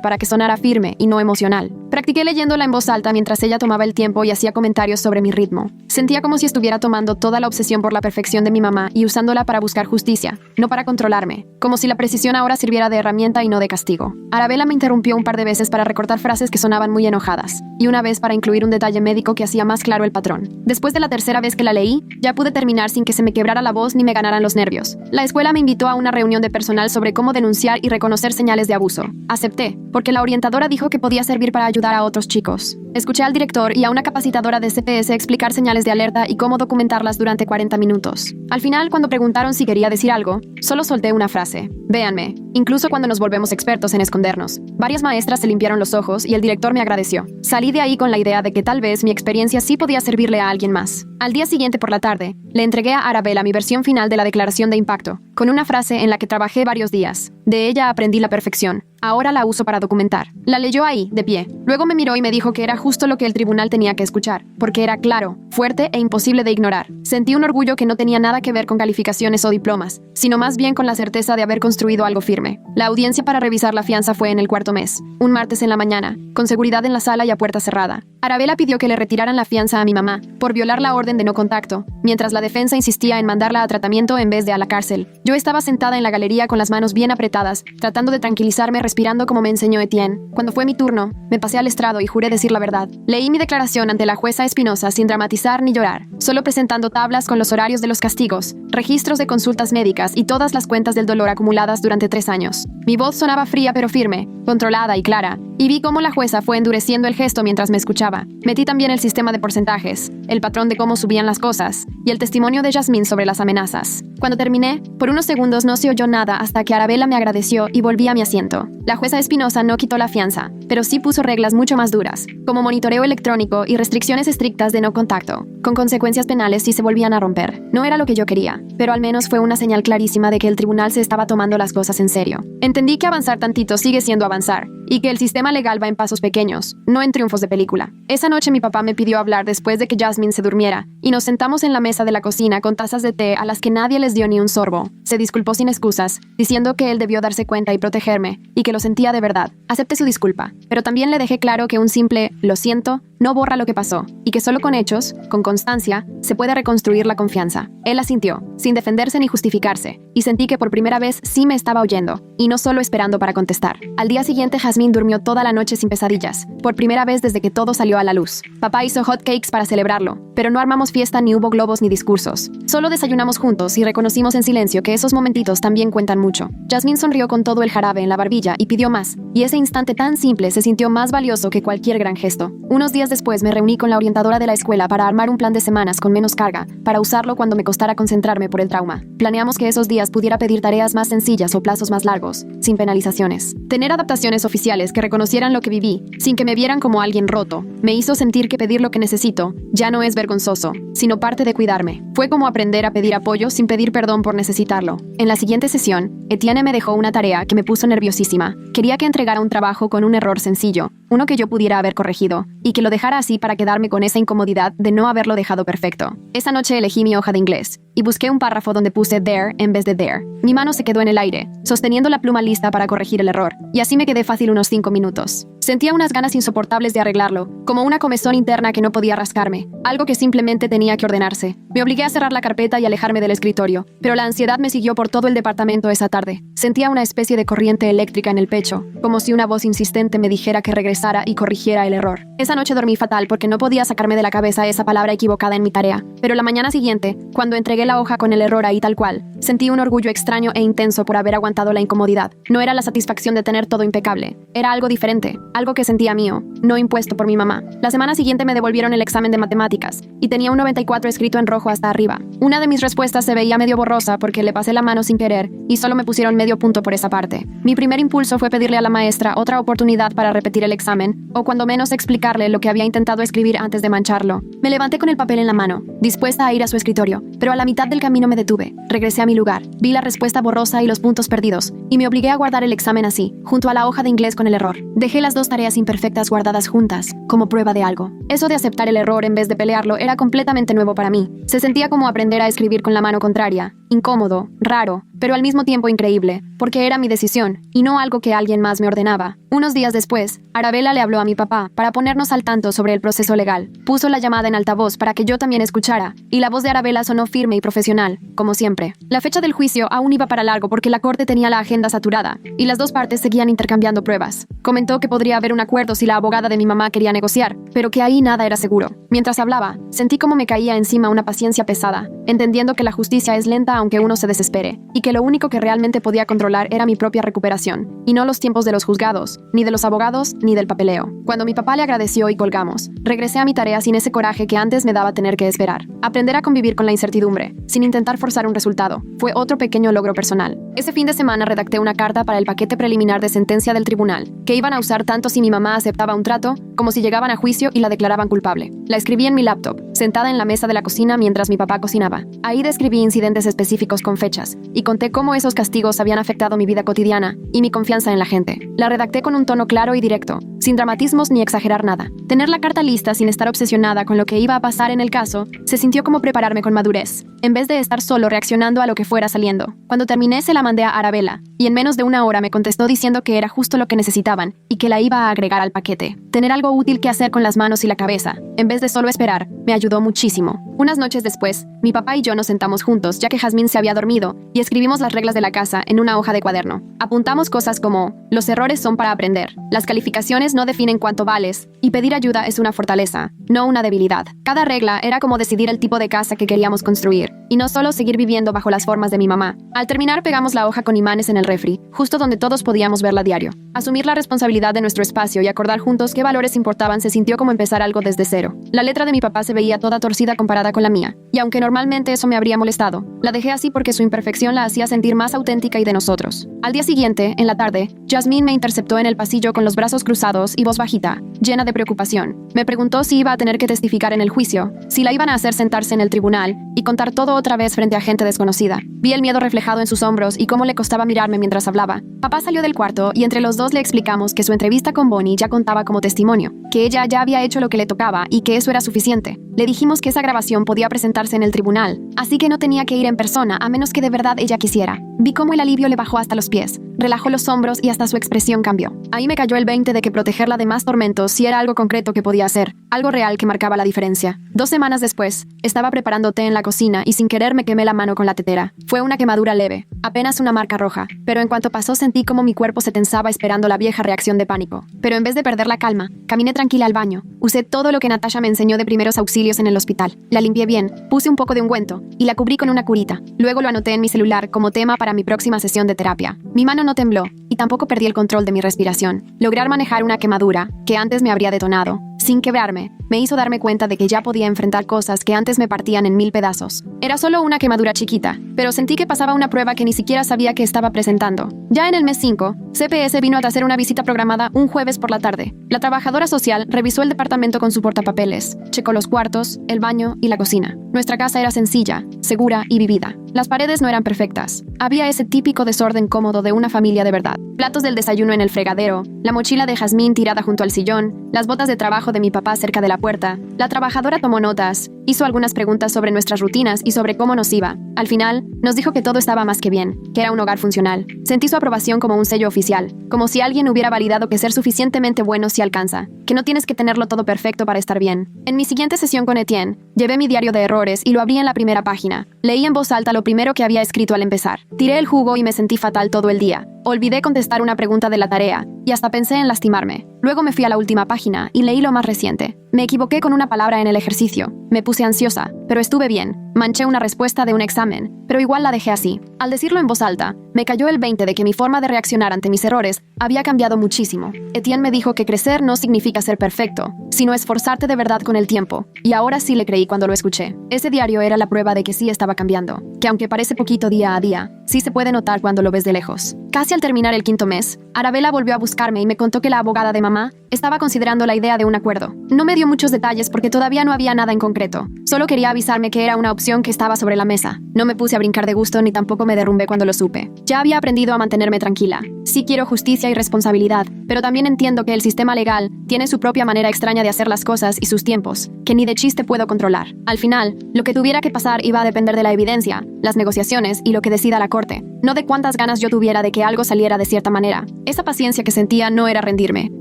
para que sonara firme y no emocional. Practiqué leyéndola en voz alta mientras ella tomaba el tiempo y hacía comentarios sobre mi ritmo. Sentía como si estuviera tomando toda la obsesión por la perfección de mi mamá y usándola para buscar justicia, no para controlarme, como si la precisión ahora sirviera de herramienta y no de castigo. Arabella me interrumpió un par de veces para recortar frases que sonaban muy enojadas, y una vez para incluir un detalle médico que hacía más claro el patrón. Después de la tercera vez que la leí, ya pude terminar sin que se me quebrara la voz ni me ganaran los nervios. La escuela me invitó a una reunión de personal sobre cómo denunciar y reconocer señales de abuso. Acepté, porque la orientadora dijo que podía servir para ayudar a otros chicos. Escuché al director y a una capacitadora de CPS explicar señales de alerta y cómo documentarlas durante 40 minutos. Al final, cuando preguntaron si quería decir algo, solo solté una frase: véanme, incluso cuando nos volvemos expertos en escondernos. Varias maestras se limpiaron los ojos y el director me agradeció. Salí de ahí con la idea de que tal vez mi experiencia sí podía servirle a alguien más. Al día siguiente por la tarde, le entregué a Arabella mi versión final de la declaración de impacto, con una frase en la que trabajé varios días. De ella aprendí la perfección. Ahora la uso para documentar. La leyó ahí, de pie. Luego me miró y me dijo que era justo lo que el tribunal tenía que escuchar, porque era claro, fuerte e imposible de ignorar. Sentí un orgullo que no tenía nada que ver con calificaciones o diplomas, sino más bien con la certeza de haber construido algo firme. La audiencia para revisar la fianza fue en el cuarto mes, un martes en la mañana, con seguridad en la sala y a puerta cerrada. Arabella pidió que le retiraran la fianza a mi mamá por violar la orden de no contacto, mientras la defensa insistía en mandarla a tratamiento en vez de a la cárcel. Yo estaba sentada en la galería con las manos bien apretadas, tratando de tranquilizarme respirando como me enseñó Etienne. Cuando fue mi turno, me pasé al estrado y juré decir la verdad. Leí mi declaración ante la jueza Espinosa sin dramatizar ni llorar, solo presentando tablas con los horarios de los castigos, registros de consultas médicas y todas las cuentas del dolor acumuladas durante 3 años. Mi voz sonaba fría pero firme, controlada y clara, y vi cómo la jueza fue endureciendo el gesto mientras me escuchaba. Metí también el sistema de porcentajes, el patrón de cómo subían las cosas, y el testimonio de Jasmine sobre las amenazas. Cuando terminé, por unos segundos no se oyó nada hasta que Arabella me agradeció y volví a mi asiento. La jueza Espinosa no quitó la fianza, pero sí puso reglas mucho más duras, como monitoreo electrónico y restricciones estrictas de no contacto, con consecuencias penales si se volvían a romper. No era lo que yo quería, pero al menos fue una señal clarísima de que el tribunal se estaba tomando las cosas en serio. Entendí que avanzar tantito sigue siendo avanzar, y que el sistema legal va en pasos pequeños, no en triunfos de película. Esa noche mi papá me pidió hablar después de que Jasmine se durmiera, y nos sentamos en la mesa de la cocina con tazas de té a las que nadie les dio ni un sorbo. Se disculpó sin excusas, diciendo que él debió darse cuenta y protegerme, y que lo sentía de verdad. Acepté su disculpa, pero también le dejé claro que un simple "lo siento" no borra lo que pasó, y que solo con hechos, con constancia, se puede reconstruir la confianza. Él asintió, sin defenderse ni justificarse, y sentí que por primera vez sí me estaba oyendo, y no solo esperando para contestar. Al día siguiente, Jasmine durmió toda la noche sin pesadillas, por primera vez desde que todo salió a la luz. Papá hizo hot cakes para celebrarlo, pero no armamos fiesta ni hubo globos ni discursos. Solo desayunamos juntos y reconocimos en silencio que esos momentitos también cuentan mucho. Jasmine sonrió con todo el jarabe en la barbilla y pidió más, y ese instante tan simple se sintió más valioso que cualquier gran gesto. Unos días después me reuní con la orientadora de la escuela para armar un plan de semanas con menos carga, para usarlo cuando me costara concentrarme por el trauma. Planeamos que esos días pudiera pedir tareas más sencillas o plazos más largos, sin penalizaciones. Tener adaptaciones oficiales que reconocieran lo que viví, sin que me vieran como alguien roto, me hizo sentir que pedir lo que necesito ya no es vergonzoso, sino parte de cuidarme. Fue como aprender a pedir apoyo sin pedir perdón por necesitarlo. En la siguiente sesión, Etienne me dejó una tarea que me puso nerviosísima. Quería que entregara un trabajo con un error sencillo, uno que yo pudiera haber corregido, y que lo dejara así para quedarme con esa incomodidad de no haberlo dejado perfecto. Esa noche elegí mi hoja de inglés, y busqué un párrafo donde puse there en vez de there. Mi mano se quedó en el aire, sosteniendo la pluma lista para corregir el error, y así me quedé fácil unos 5 minutos. Sentía unas ganas insoportables de arreglarlo, como una comezón interna que no podía rascarme, algo que simplemente tenía que ordenarse. Me obligué a cerrar la carpeta y alejarme del escritorio, pero la ansiedad me siguió por todo el departamento esa tarde. Sentía una especie de corriente eléctrica en el pecho, como si una voz insistente me dijera que regresara y corrigiera el error. Esa noche dormí fatal porque no podía sacarme de la cabeza esa palabra equivocada en mi tarea, pero la mañana siguiente, cuando entregué la hoja con el error ahí tal cual, sentí un orgullo extraño e intenso por haber aguantado la incomodidad. No era la satisfacción de tener todo impecable, era algo diferente, algo que sentía mío, no impuesto por mi mamá. La semana siguiente me devolvieron el examen de matemáticas, y tenía un 94 escrito en rojo hasta arriba. Una de mis respuestas se veía medio borrosa porque le pasé la mano sin querer, y solo me pusieron medio punto por esa parte. Mi primer impulso fue pedirle a la maestra otra oportunidad para repetir el examen, o cuando menos explicarle lo que había intentado escribir antes de mancharlo. Me levanté con el papel en la mano, dispuesta a ir a su escritorio, pero a la mitad del camino me detuve. Regresé a mi lugar, vi la respuesta borrosa y los puntos perdidos, y me obligué a guardar el examen así, junto a la hoja de inglés con el error. Dejé las dos tareas imperfectas guardadas juntas, como prueba de algo. Eso de aceptar el error en vez de pelearlo era completamente nuevo para mí. Se sentía como aprender a escribir con la mano contraria, incómodo, raro, pero al mismo tiempo increíble, porque era mi decisión, y no algo que alguien más me ordenaba. Unos días después, Arabella le habló a mi papá para ponernos al tanto sobre el proceso legal. Puso la llamada en altavoz para que yo también escuchara, y la voz de Arabella sonó firme y profesional, como siempre. La fecha del juicio aún iba para largo porque la corte tenía la agenda saturada, y las dos partes seguían intercambiando pruebas. Comentó que podría haber un acuerdo si la abogada de mi mamá quería negociar, pero que ahí nada era seguro. Mientras hablaba, sentí como me caía encima una paciencia pesada, entendiendo que la justicia es lenta aunque uno se desespere, y que lo único que realmente podía controlar era mi propia recuperación, y no los tiempos de los juzgados, ni de los abogados, ni del papeleo. Cuando mi papá le agradeció y colgamos, regresé a mi tarea sin ese coraje que antes me daba tener que esperar. Aprender a convivir con la incertidumbre, sin intentar forzar un resultado, fue otro pequeño logro personal. Ese fin de semana redacté una carta para el paquete preliminar de sentencia del tribunal, que iban a usar tanto si mi mamá aceptaba un trato, como si llegaban a juicio y la declaraban culpable. La escribí en mi laptop, sentada en la mesa de la cocina mientras mi papá cocinaba. Ahí describí incidentes específicos con fechas, y conté cómo esos castigos habían afectado mi vida cotidiana y mi confianza en la gente. La redacté con un tono claro y directo, sin dramatismos ni exagerar nada. Tener la carta lista sin estar obsesionada con lo que iba a pasar en el caso, se sintió como prepararme con madurez, en vez de estar solo reaccionando a lo que fuera saliendo. Cuando terminé se la mandé a Arabella, y en menos de una hora me contestó diciendo que era justo lo que necesitaban, y que la iba a agregar al paquete. Tener algo útil que hacer con las manos y la cabeza, en vez de solo esperar, me ayudó muchísimo. Unas noches después, mi papá y yo nos sentamos juntos, ya que Jazmín se había dormido, y escribimos las reglas de la casa en una hoja de cuaderno. Apuntamos cosas como: los errores son para aprender, las calificaciones no definen cuánto vales, y pedir ayuda es una fortaleza, no una debilidad. Cada regla era como decidir el tipo de casa que queríamos construir, y no solo seguir viviendo bajo las formas de mi mamá. Al terminar pegamos la hoja con imanes en el refri, justo donde todos podíamos verla a diario. Asumir la responsabilidad de nuestro espacio y acordar juntos qué valores importaban se sintió como empezar algo desde cero. La letra de mi papá se veía toda torcida comparada con la mía, y aunque normalmente eso me habría molestado, la dejé así porque su imperfección la hacía sentir más auténtica y de nosotros. Al día siguiente, en la tarde, Jazmín me interceptó en el pasillo con los brazos cruzados y voz bajita, llena de preocupación. Me preguntó si iba a tener que testificar en el juicio, si la iban a hacer sentarse en el tribunal y contar todo otra vez frente a gente desconocida. Vi el miedo reflejado en sus hombros y cómo le costaba mirarme mientras hablaba. Papá salió del cuarto y entre los dos le explicamos que su entrevista con Bonnie ya contaba como testimonio, que ella ya había hecho lo que le tocaba y que eso era suficiente. Le dijimos que esa grabación podía presentarse en el tribunal, así que no tenía que ir en persona a menos que de verdad ella quisiera. Vi cómo el alivio le bajó hasta los pies, relajó los hombros y hasta su expresión cambió. Ahí me cayó el 20 de que protegerla de más tormentos sí era algo concreto que podía hacer, algo real que marcaba la diferencia. 2 semanas después, estaba preparando té en la cocina y sin querer me quemé la mano con la tetera. Fue una quemadura leve, apenas una marca roja, pero en cuanto pasó sentí como mi cuerpo se tensaba esperando la vieja reacción de pánico. Pero en vez de perder la calma, caminé tranquila al baño. Usé todo lo que Natasha me enseñó de primeros auxilios en el hospital. La limpié bien, puse un poco de ungüento y la cubrí con una curita. Luego lo anoté en mi celular como tema para mi próxima sesión de terapia. Mi mano no tembló y tampoco perdí el control de mi respiración. Lograr manejar una quemadura, que antes me habría detonado, sin quebrarme, me hizo darme cuenta de que ya podía enfrentar cosas que antes me partían en 1000 pedazos. Era solo una quemadura chiquita, pero sentí que pasaba una prueba que ni siquiera sabía que estaba presentando. Ya en el mes 5, CPS vino a hacer una visita programada un jueves por la tarde. La trabajadora social revisó el departamento con su portapapeles, checó los cuartos, el baño y la cocina. Nuestra casa era sencilla, segura y vivida. Las paredes no eran perfectas. Había ese típico desorden cómodo de una familia de verdad. Platos del desayuno en el fregadero, la mochila de jazmín tirada junto al sillón, las botas de trabajo de mi papá cerca de la puerta. La trabajadora tomó notas, hizo algunas preguntas sobre nuestras rutinas y sobre cómo nos iba. Al final, nos dijo que todo estaba más que bien, que era un hogar funcional. Sentí su aprobación como un sello oficial, como si alguien hubiera validado que ser suficientemente bueno sí alcanza, que no tienes que tenerlo todo perfecto para estar bien. En mi siguiente sesión con Etienne, llevé mi diario de errores y lo abrí en la primera página. Leí en voz alta lo primero que había escrito al empezar. Tiré el jugo y me sentí fatal todo el día. Olvidé contestar una pregunta de la tarea y hasta pensé en lastimarme. Luego me fui a la última página y leí lo más reciente. Me equivoqué con una palabra en el ejercicio. Me puse ansiosa, pero estuve bien. Manché una respuesta de un examen, pero igual la dejé así. Al decirlo en voz alta, me cayó el 20 de que mi forma de reaccionar ante mis errores había cambiado muchísimo. Etienne me dijo que crecer no significa ser perfecto, sino esforzarte de verdad con el tiempo. Y ahora sí le creí cuando lo escuché. Ese diario era la prueba de que sí estaba cambiando, que aunque parece poquito día a día, sí se puede notar cuando lo ves de lejos. Casi al terminar el 5.º mes, Arabella volvió a buscarme y me contó que la abogada de mamá estaba considerando la idea de un acuerdo. No me dio muchos detalles porque todavía no había nada en concreto. Solo quería avisarme que era una opción que estaba sobre la mesa. No me puse a brincar de gusto ni tampoco me derrumbé cuando lo supe. Ya había aprendido a mantenerme tranquila. Sí quiero justicia y responsabilidad, pero también entiendo que el sistema legal tiene su propia manera extraña de hacer las cosas y sus tiempos, que ni de chiste puedo controlar. Al final, lo que tuviera que pasar iba a depender de la evidencia, las negociaciones y lo que decida la corte, no de cuántas ganas yo tuviera de que algo saliera de cierta manera. Esa paciencia que sentía no era rendirme,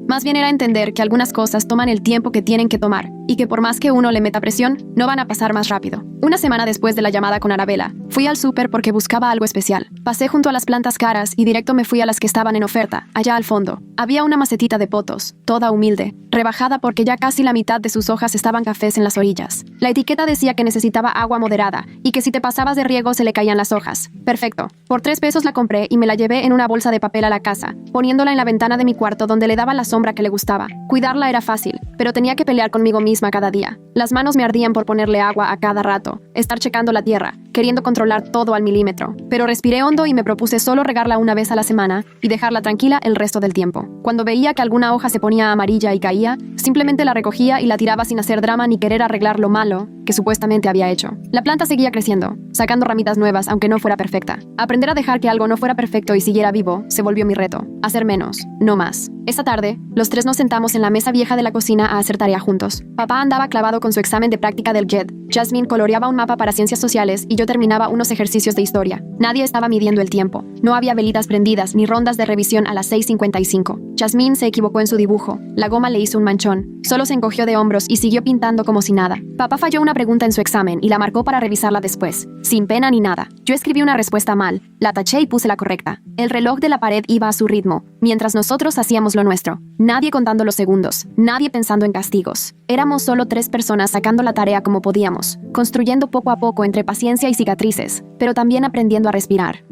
más bien era entender que algunas cosas toman el tiempo que tienen que tomar y que por más que uno le meta presión, no van a pasar más rápido. Una semana después de la llamada con Arabella, fui al súper porque buscaba algo especial. Pasé junto a las plantas caras y directo me fui a las que estaban en oferta, allá al fondo. Había una macetita de potos, toda humilde, rebajada porque ya casi la mitad de sus hojas estaban cafés en las orillas. La etiqueta decía que necesitaba agua moderada y que si te pasabas de riego se le caían las hojas. Perfecto. Por 3 pesos la compré y me la llevé en una bolsa de papel a la casa, poniéndola en la ventana de mi cuarto donde le daba la sombra que le gustaba. Cuidarla era fácil, pero tenía que pelear conmigo misma cada día. Las manos me ardían por ponerle agua a cada rato, estar checando la tierra, queriendo controlar todo al milímetro. Pero respiré hondo y me propuse solo regarla una vez a la semana y dejarla tranquila el resto del tiempo. Cuando veía que alguna hoja se ponía amarilla y caía, simplemente la recogía y la tiraba sin hacer drama ni querer arreglar lo malo que supuestamente había hecho. La planta seguía creciendo, sacando ramitas nuevas aunque no fuera perfecta. Aprender a dejar que algo no fuera perfecto y siguiera vivo se volvió mi reto. Hacer menos, no más. Esa tarde, los 3 nos sentamos en la mesa vieja de la cocina a hacer tarea juntos. Papá andaba clavado con su examen de práctica del JED. Jasmine coloreaba un mapa para ciencias sociales y yo terminaba unos ejercicios de historia. Nadie estaba midiendo el tiempo. No había velitas prendidas ni rondas de revisión a las 6:55. Jasmine se equivocó en su dibujo. La goma le hizo un manchón. Solo se encogió de hombros y siguió pintando como si nada. Papá falló una pregunta en su examen y la marcó para revisarla después, sin pena ni nada. Yo escribí una respuesta mal, la taché y puse la correcta. El reloj de la pared iba a su ritmo, mientras nosotros hacíamos lo nuestro. Nadie contando los segundos, nadie pensando en castigos. Éramos solo 3 personas sacando la tarea como podíamos, construyendo poco a poco entre paciencia y cicatrices, pero también aprendiendo a respirar.